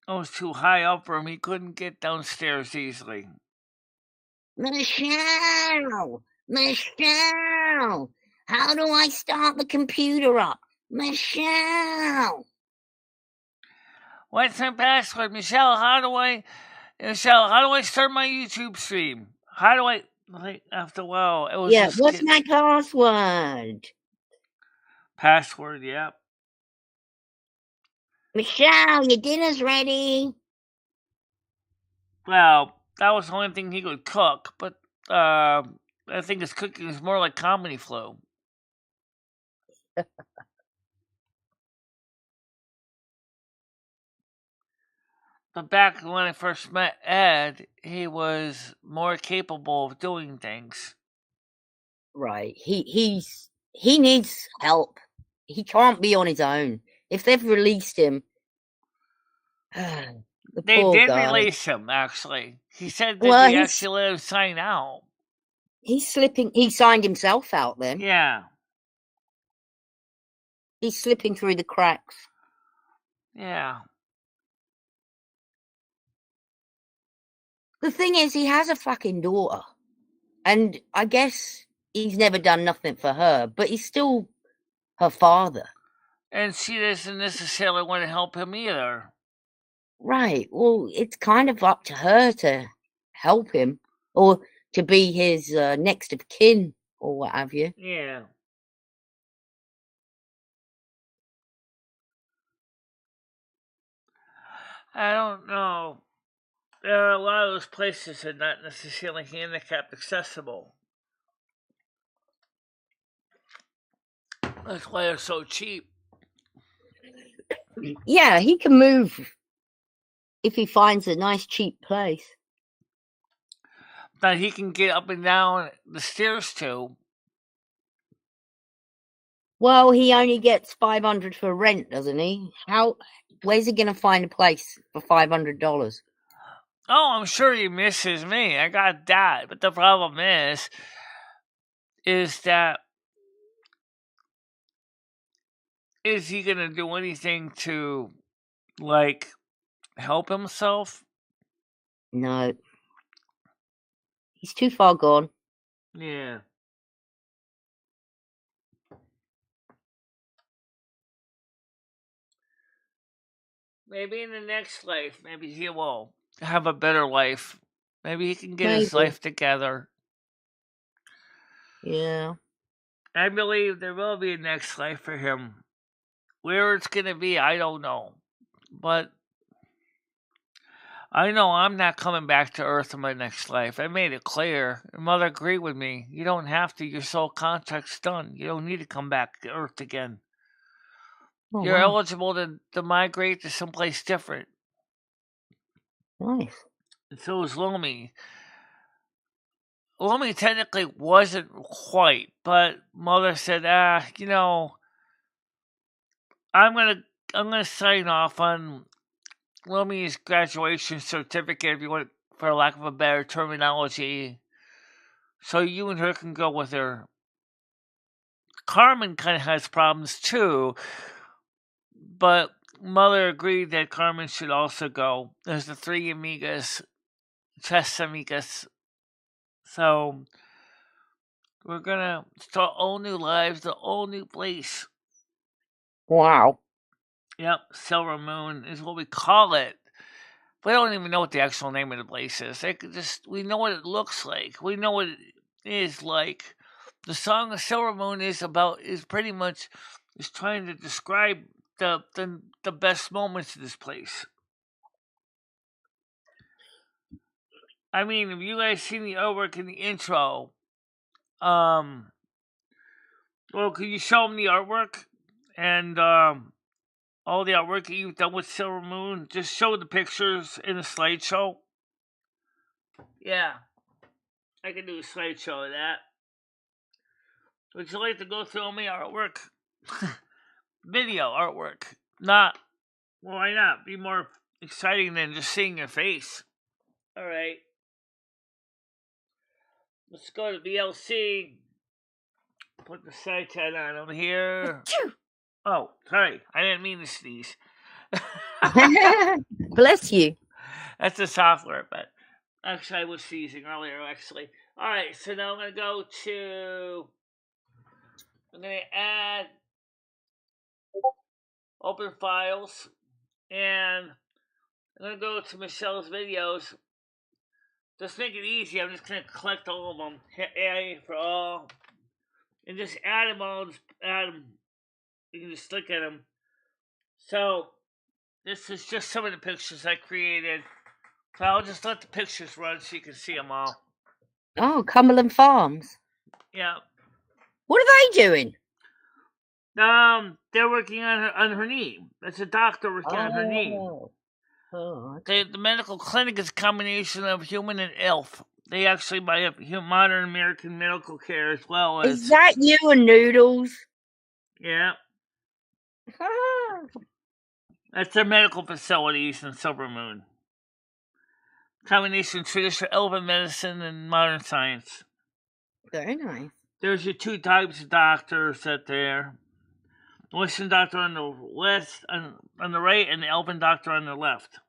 It was too high up for him. He couldn't get downstairs easily. Michelle! How do I start the computer up? Michelle! What's my password? Michelle, how do I start my YouTube stream? How do I, after a while, it was just... what's my password? Password, yep. Michelle, your dinner's ready. Well, that was the only thing he could cook, but I think his cooking is more like comedy flow. But back when I first met Ed, he was more capable of doing things. Right. He needs help. He can't be on his own. If they've released him, the They poor did guy. release him, actually. He said that Well, they actually let him sign out. He's slipping. He signed himself out then. Yeah. He's slipping through the cracks. Yeah. The thing is, he has a fucking daughter. And I guess he's never done nothing for her, but he's still her father. And she doesn't necessarily want to help him either. Right. Well, it's kind of up to her to help him or to be his next of kin or what have you. Yeah. I don't know. There are a lot of those places that are not necessarily handicapped accessible. That's why they're so cheap. Yeah, he can move if he finds a nice cheap place. That he can get up and down the stairs to. Well, he only gets $500 for rent, doesn't he? Where's he gonna find a place for $500? Oh, I'm sure he misses me. I got that. But the problem is that is he gonna do anything to like help himself? No. He's too far gone. Yeah. Maybe in the next life, maybe he will have a better life. Maybe he can get his life together. Yeah. I believe there will be a next life for him. Where it's going to be, I don't know. But I know I'm not coming back to Earth in my next life. I made it clear. Mother agreed with me. You don't have to. Your soul contract's done. You don't need to come back to Earth again. Oh, You're wow. eligible to migrate to someplace different. Nice. And so is Lomi. Lomi technically wasn't quite, but Mother said, I'm gonna sign off on Lomi's graduation certificate, if you want, for lack of a better terminology, so you and her can go with her. Carmen kind of has problems too, but Mother agreed that Carmen should also go. There's the three amigas, tres amigas. So we're gonna start all new lives, a all new place. Wow. Yep, Silver Moon is what we call it. We don't even know what the actual name of the place is. We know what it looks like. We know what it is like. The song of Silver Moon is pretty much trying to describe the best moments of this place. I mean, if you guys seen the artwork in the intro, well, could you show them the artwork and all the artwork that you've done with Silver Moon? Just show the pictures in a slideshow. Yeah, I can do a slideshow of that. Would you like to go through my artwork? Video artwork. Why not? Be more exciting than just seeing your face. Alright. Let's go to VLC. Put the side tab on over here. Oh, sorry. I didn't mean to sneeze. Bless you. That's the software, but actually I was sneezing earlier, actually. Alright, so now I'm going to add open files, and I'm going to go to Michelle's videos. Just make it easy. I'm just going to collect all of them. Hit A for all. And just add them all. Just add them. You can just look at them. So, this is just some of the pictures I created. So I'll just let the pictures run so you can see them all. Oh, Cumberland Farms. Yeah. What are they doing? They're working on her knee. That's a doctor working on her knee. Oh, okay. The medical clinic is a combination of human and elf. They actually buy up modern American medical care as well as. Is that you and Noodles? Yeah. That's their medical facilities in Silver Moon. Combination of traditional elven medicine and modern science. Very nice. There's your two types of doctors that there. The Western doctor on the west, on the right, and the elven doctor on the left.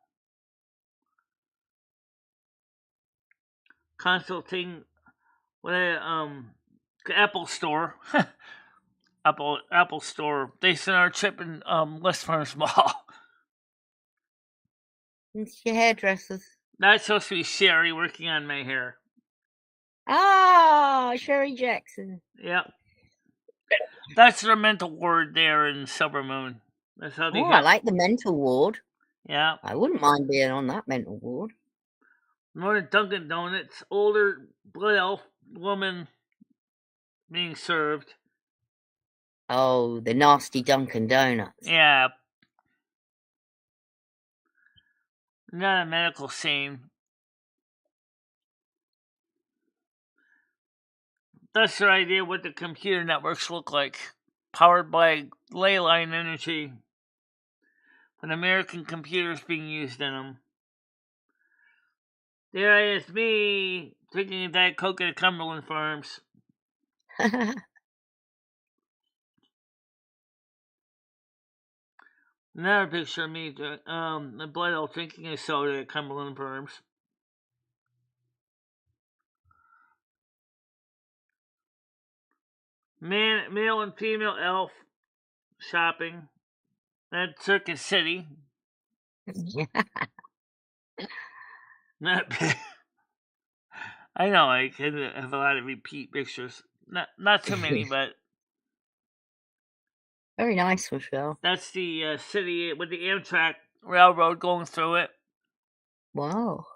Consulting with a Apple store. Apple store. They sent our trip in West Farms Mall. It's your hairdressers. That's supposed to be Sherry working on my hair. Ah, Sherry Jackson. Yep. That's their mental ward there in Silver Moon. That's how they I like the mental ward. Yeah. I wouldn't mind being on that mental ward. More than Dunkin' Donuts, older blood elf woman being served. Oh, the nasty Dunkin' Donuts. Yeah. Not a medical scene. That's their idea what the computer networks look like. Powered by ley line energy. With American computers being used in them. There is me drinking a Diet Coke at Cumberland Farms. Another picture of me, the blood elf drinking a soda at Cumberland Farms. Male and female elf shopping at Circus City. Not bad. I know I have a lot of repeat pictures. Not too many, but very nice, Michelle. That's the city with the Amtrak railroad going through it. Wow.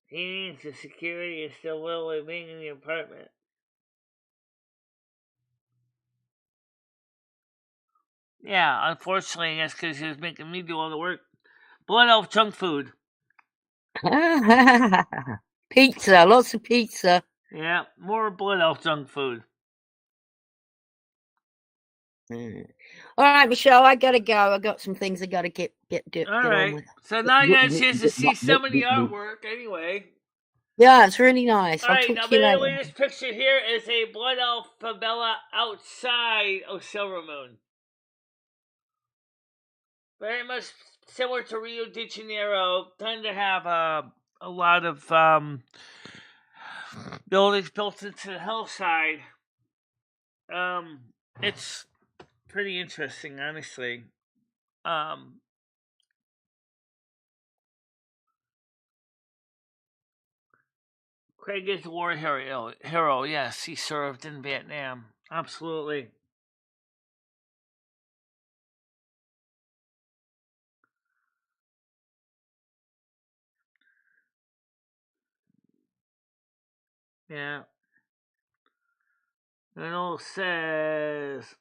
He needs the security is still well living in the apartment. Yeah, unfortunately, that's because he was making me do all the work. Blood elf junk food. Pizza, lots of pizza. Yeah, more blood elf junk food. All right, Michelle, I gotta go. I got some things I gotta get on with. So now you got a chance to see some of the artwork anyway. Yeah, it's really nice. All right, now by the way, this picture here is a blood elf favela outside of Silver Moon. Very much similar to Rio de Janeiro. Tend to have a lot of buildings built into the hillside. It's pretty interesting, honestly. Craig is a war hero. Yes, he served in Vietnam. Absolutely. Yeah. And it says,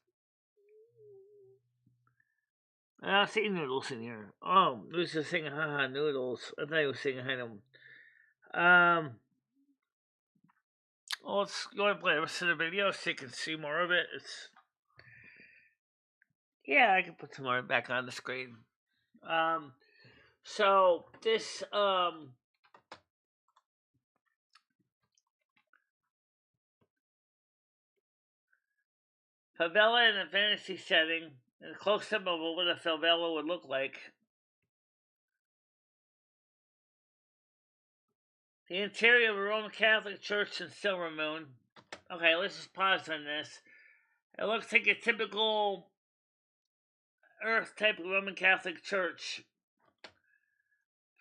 I don't see noodles in here. Oh, there's just saying haha noodles. I thought he was saying hi to him. Well, let's go and play the rest of the video so you can see more of it. Yeah, I can put some more back on the screen. So this favela in a fantasy setting, and a close-up of what a favela would look like. The interior of a Roman Catholic church in Silver Moon. Okay, let's just pause on this. It looks like a typical Earth type of Roman Catholic church.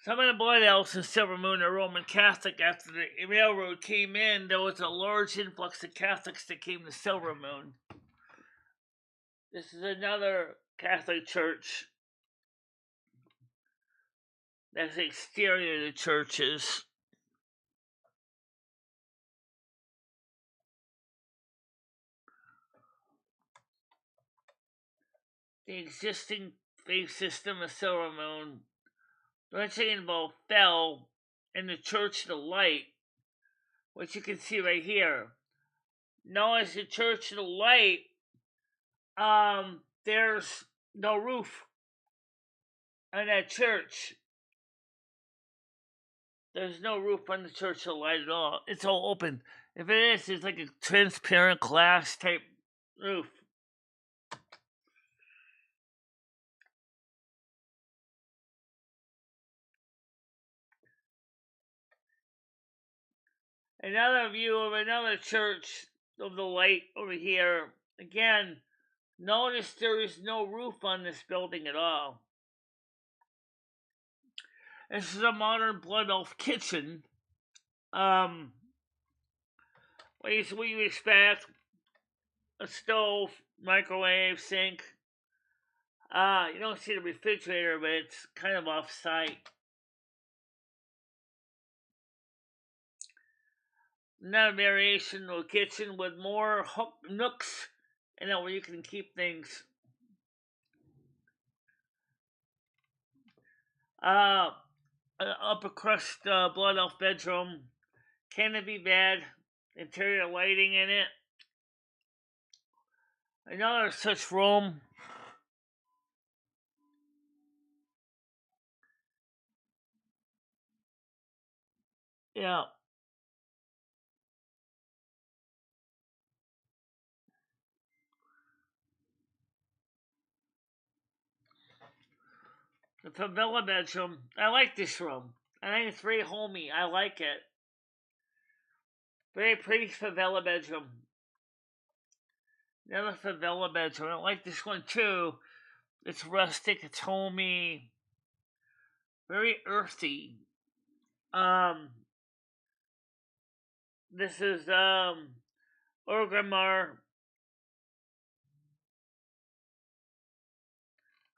Some of the Blood Elves in Silver Moon are Roman Catholic. After the railroad came in, there was a large influx of Catholics that came to Silver Moon. This is another Catholic church. That's the exterior of the churches. The existing faith system of Silver Moon, eventually involved fell in the Church of the Light, which you can see right here. Known as the Church of the Light, there's no roof on that church. There's no roof on the Church of the Light at all. It's all open. If it is, it's like a transparent glass type roof. Another view of another Church of the Light over here. Again, notice there is no roof on this building at all. This is a modern Blood Elf kitchen. What you expect? A stove, microwave, sink. You don't see the refrigerator, but it's kind of off-site. Another variation of a kitchen with more nooks in it where you can keep things. Upper crust Blood Elf bedroom. Can it be bad? Interior lighting in it. Another such room. Yeah. The favela bedroom. I like this room. I think it's very homey. I like it. Very pretty favela bedroom. Another favela bedroom. I like this one too. It's rustic. It's homey. Very earthy. This is Orgrimmar.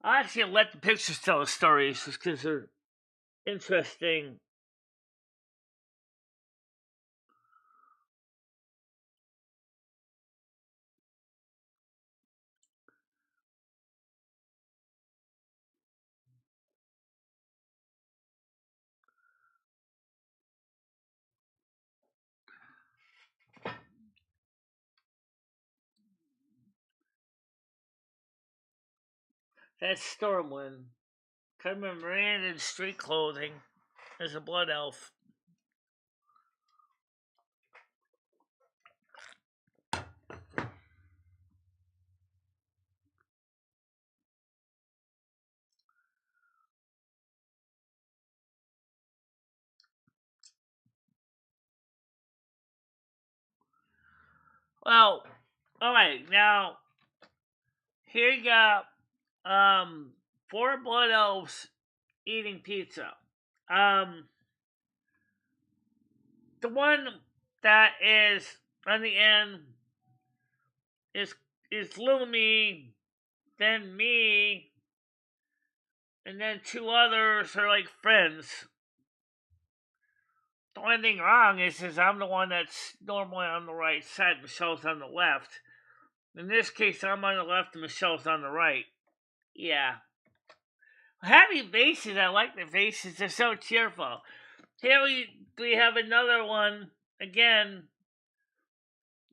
I actually let the pictures tell the stories just because they're interesting. That's Stormwind. Coming Miranda in street clothing as a Blood Elf. Well, alright, now here you got 4 Blood Elves eating pizza. The one that is on the end is little me, then me, and then 2 others are like friends. The only thing wrong is I'm the one that's normally on the right side, Michele's on the left. In this case, I'm on the left and Michele's on the right. Yeah. Happy faces, I like the faces, they're so cheerful. Here we have another one. Again,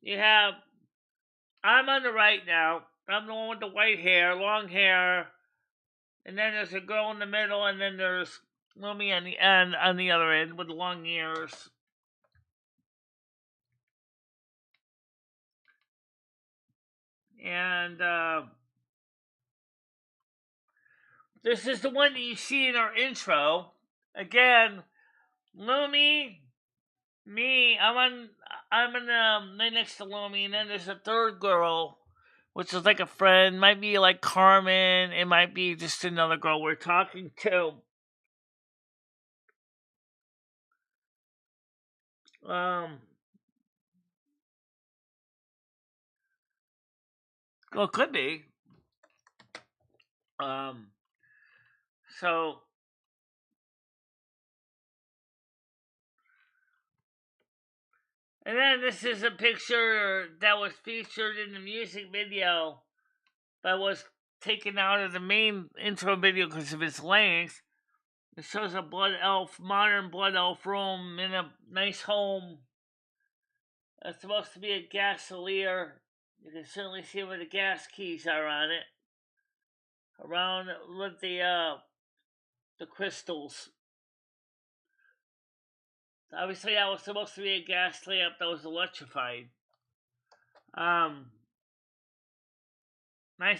you have, I'm on the right now. I'm the one with the white hair, long hair. And then there's a girl in the middle, and then there's Lumi on the end, on the other end with long ears. And this is the one that you see in our intro. Again, Lumi, me, I'm right next to Lumi, and then there's a third girl, which is like a friend. Might be like Carmen. It might be just another girl we're talking to. Well, it could be. So, and then this is a picture that was featured in the music video, but was taken out of the main intro video because of its length. It shows a modern blood elf room in a nice home. It's supposed to be a gasolier. You can certainly see where the gas keys are on it. Around with the crystals. Obviously, that was supposed to be a gas lamp that was electrified. Nice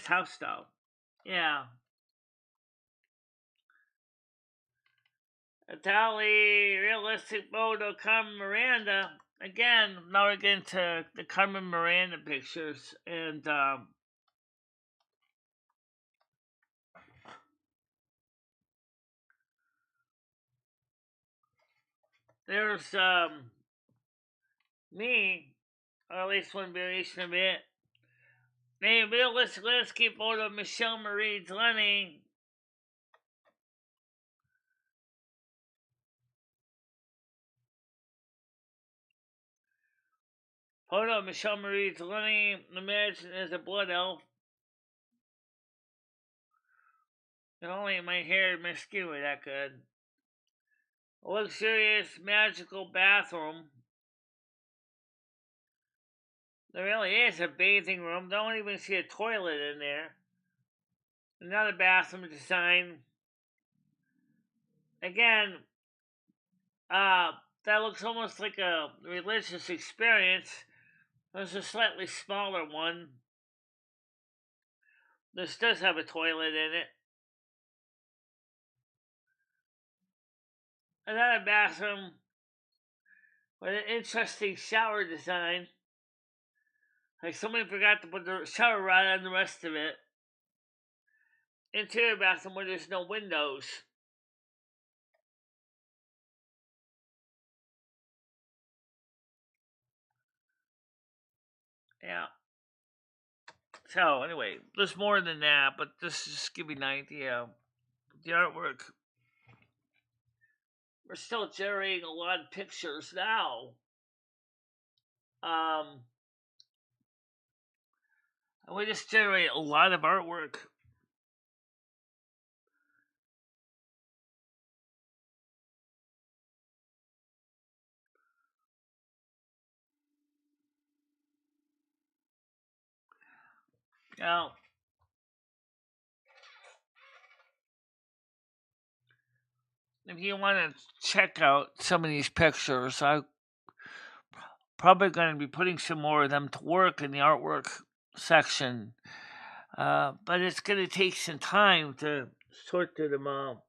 house though. Yeah. Italy, realistic photo, Carmen Miranda. Again, now we're getting to the Carmen Miranda pictures, and there's me, or at least one variation of it. A realistic landscape photo of MicheleMarieDalene. Photo of MicheleMarieDalene, imagined as a blood elf. If only my hair and my skin were that good. A luxurious, magical bathroom. There really is a bathing room. Don't even see a toilet in there. Another bathroom design. Again, that looks almost like a religious experience. There's a slightly smaller one. This does have a toilet in it. Another bathroom with an interesting shower design. Like somebody forgot to put the shower rod on the rest of it. Interior bathroom where there's no windows. Yeah. So anyway, there's more than that, but this is just give you an idea of the artwork. We're still generating a lot of pictures now. And we just generate a lot of artwork. Now, if you want to check out some of these pictures, I'm probably going to be putting some more of them to work in the artwork section. But it's going to take some time to sort through them all.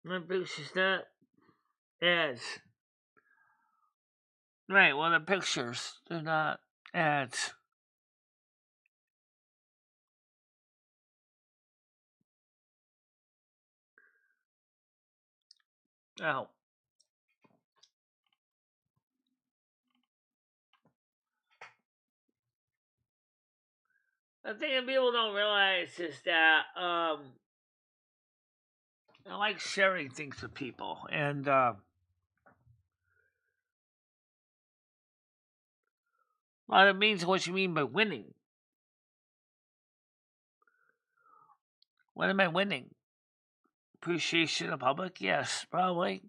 My pictures not ads. Right, well, the pictures, they're not ads. Oh. The thing that people don't realize is that I like sharing things with people, and well, it means what you mean by winning. What am I winning? Appreciation of the public? Yes, probably.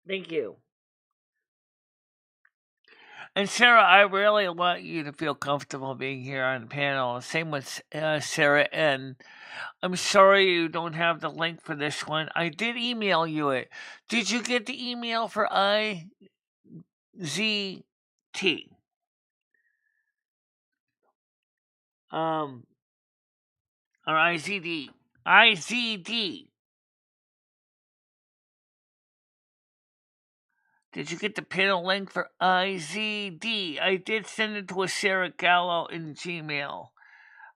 Thank you. And Sarah, I really want you to feel comfortable being here on the panel. Same with Sarah N. I'm sorry you don't have the link for this one. I did email you it. Did you get the email for IZT? Um, or IZD. IZD. Did you get the panel link for IZD? I did send it to a Sarah Gallo in Gmail.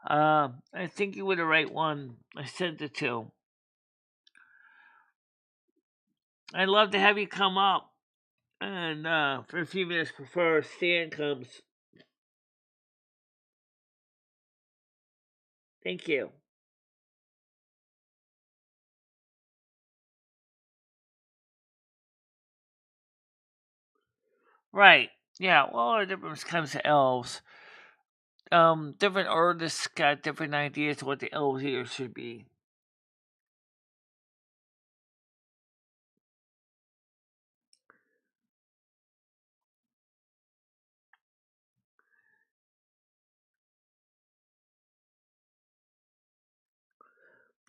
I think you were the right one. I sent it to. I'd love to have you come up and for a few minutes before Stan comes. Thank you. Right. Yeah, well, there are different kinds of elves. Different artists got different ideas of what the elves here should be.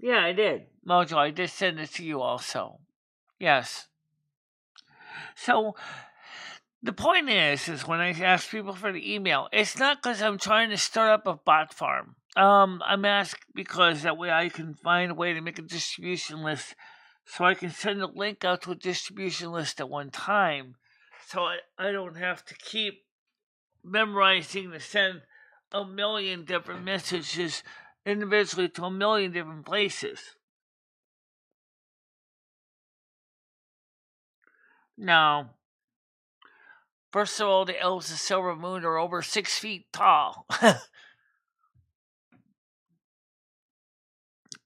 Yeah, I did. Mojo, I did send it to you also. Yes. So the point is when I ask people for the email, it's not because I'm trying to start up a bot farm. I'm asked because that way I can find a way to make a distribution list, so I can send a link out to a distribution list at one time, so I don't have to keep memorizing to send a million different messages individually to a million different places. No. First of all, the elves of Silver Moon are over 6 feet tall.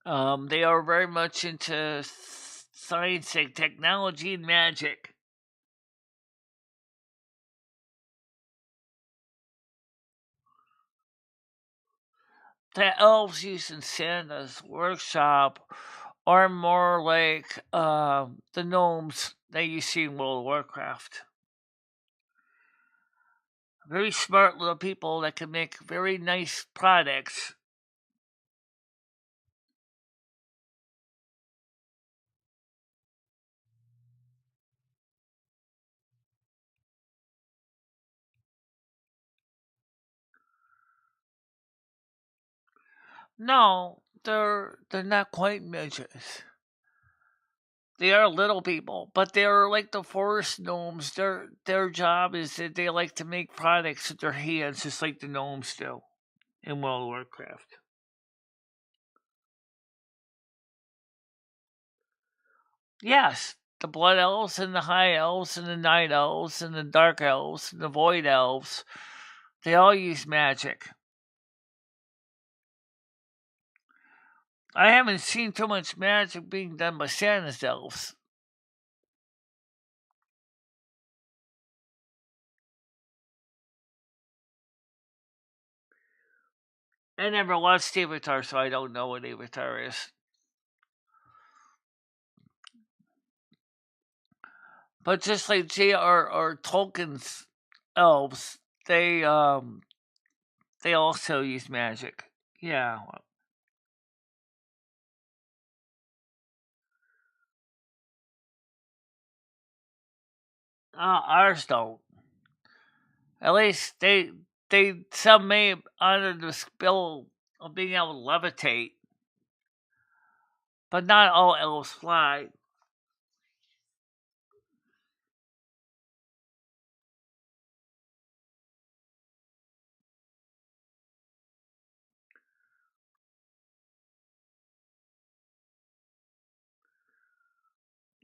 They are very much into science and technology and magic. The elves used in Santa's workshop are more like the gnomes that you see in World of Warcraft. Very smart little people that can make very nice products. No, they're not quite midgets. They are little people, but they're like the forest gnomes. Their job is that they like to make products with their hands, just like the gnomes do in World of Warcraft. Yes, the blood elves and the high elves and the night elves and the dark elves and the void elves, they all use magic. I haven't seen too much magic being done by Santa's elves. I never watched Avatar, so I don't know what Avatar is. But just like J.R.R. Tolkien's elves, they also use magic. Yeah. Ours don't. At least some may honor the skill of being able to levitate, but not all elves fly.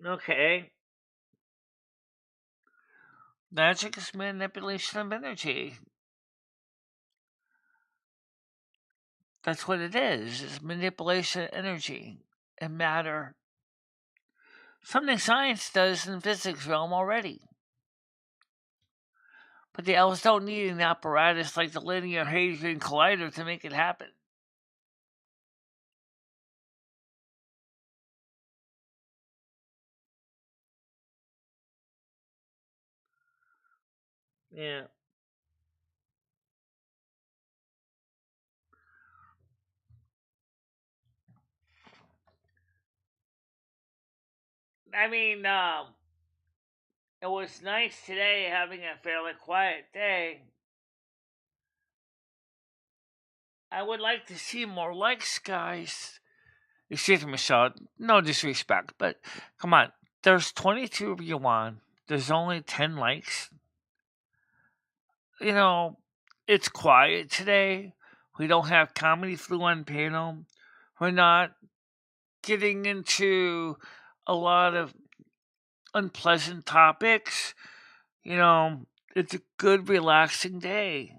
Okay. Magic is manipulation of energy. That's what it is. It's manipulation of energy and matter. Something science does in the physics realm already. But the elves don't need an apparatus like the Linear Hadron Collider to make it happen. Yeah. I mean, it was nice today having a fairly quiet day. I would like to see more likes, guys. Excuse me, Michelle. No disrespect, but come on. There's 22 of you on. There's only 10 likes. You know, it's quiet today. We don't have Comedy Flu on panel. We're not getting into a lot of unpleasant topics. You know, it's a good, relaxing day.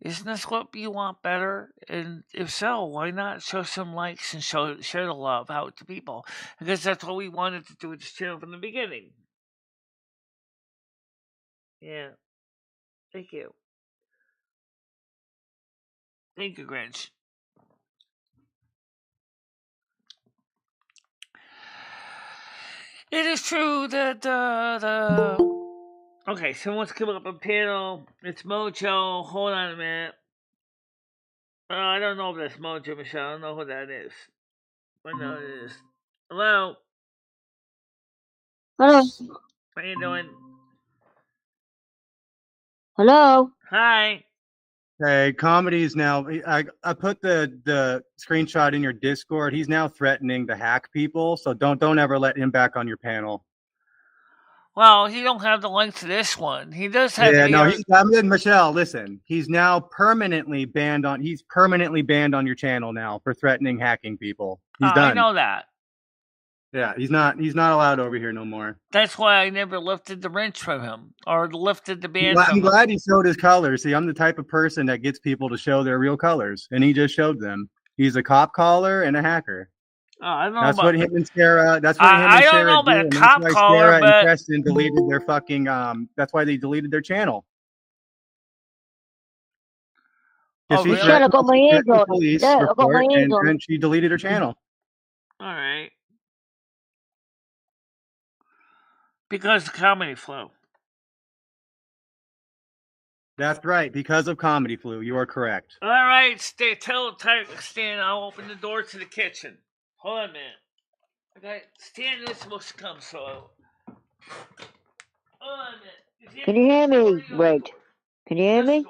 Isn't this what you want better? And if so, why not show some likes and share the love out to people? Because that's what we wanted to do with this channel from the beginning. Yeah. Thank you. Thank you, Grinch. It is true that okay, someone's coming up on panel. It's Mojo. Hold on a minute. I don't know if that's Mojo, Michelle. I don't know who that is. But no, it is. Hello. Hello. How you doing? Hello. Hi. Hey, Comedy's now. I put the screenshot in your Discord. He's now threatening to hack people, so don't ever let him back on your panel. Well, he don't have the link to this one. He does have. Yeah, no. Michelle, listen. He's now permanently banned on. He's permanently banned on your channel now for threatening hacking people. He's done. I know that. Yeah, he's not allowed over here no more. That's why I never lifted the wrench from him or lifted the ban from him. I'm glad he showed his colors. See, I'm the type of person that gets people to show their real colors, and he just showed them. He's a cop caller and a hacker. I don't know that's about, what him and Sarah. That's what him and I don't Sarah know about do. a cop caller, Sarah but and Preston deleted their fucking. That's why they deleted their channel. Oh, really? I got my ears on. Yeah, I got my ears on. And she deleted her channel. All right. Because of Comedy Flu. That's right. Because of Comedy Flu, you are correct. All right, tell Stan I'll open the door to the kitchen. Hold on a minute. Okay, Stan is supposed to come, so. Hold on a minute. Can you hear me, Red? Can you hear me?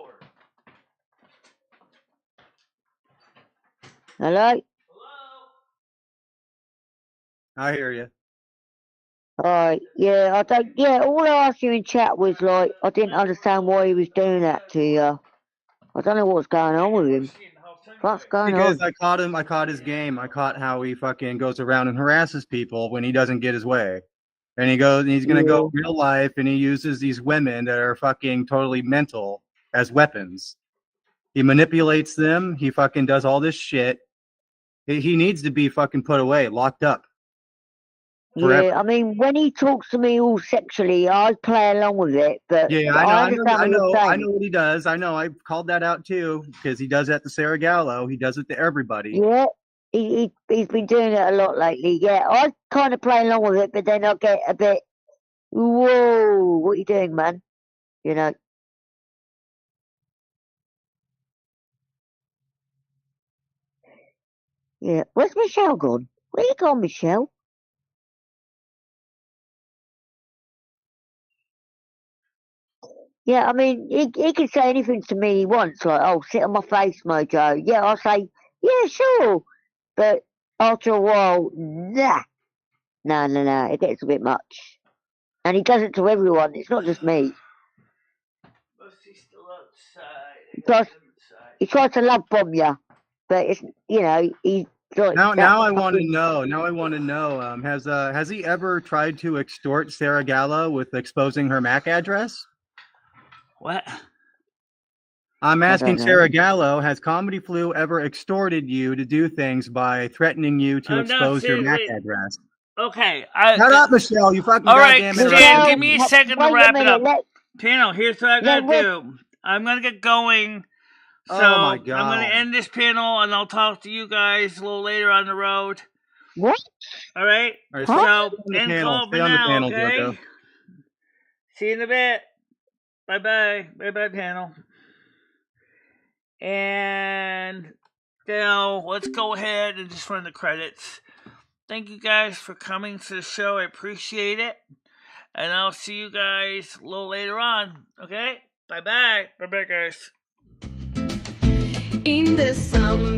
Hello? I hear you. Alright, yeah, all I asked you in chat was like, I didn't understand why he was doing that to you. I don't know what's going on with him. What's going on? Because I caught his game. I caught how he fucking goes around and harasses people when he doesn't get his way. And he's going to go real life, and he uses these women that are fucking totally mental as weapons. He manipulates them. He fucking does all this shit. He needs to be fucking put away, locked up. Forever. Yeah, I mean, when he talks to me all sexually, I play along with it. But yeah, I know what he does. I know. I called that out too because he does that to Sarah Gallo. He does it to everybody. Yeah, he's been doing it a lot lately. Yeah, I kind of play along with it, but then I get a bit, whoa, what are you doing, man? You know. Yeah, where's Michelle gone? Where you gone, Michelle? Yeah, I mean, he can say anything to me he wants, like, oh, sit on my face, Mojo. Yeah, I'll say, yeah, sure. But after a while, nah. No, it gets a bit much. And he does it to everyone, it's not just me. He tries to love bomb you, but it's, you know, he's like... Now I want to know, has he ever tried to extort Sarah Gallo with exposing her MAC address? What? I'm asking Sarah Gallo, has Comedy Flu ever extorted you to do things by threatening you to expose your MAC address? Okay. Shut up, Michelle. You fucking goddamn it. Stan, give me a second to wrap it up. Panel, here's what I gotta do. I'm gonna get going. So oh my God. I'm gonna end this panel and I'll talk to you guys a little later on the road. What? All right. So end call for now, okay? Jojo. See you in a bit. Bye-bye. Bye-bye, panel. And now let's go ahead and just run the credits. Thank you guys for coming to the show. I appreciate it. And I'll see you guys a little later on. Okay? Bye-bye. Bye-bye, guys. this summer.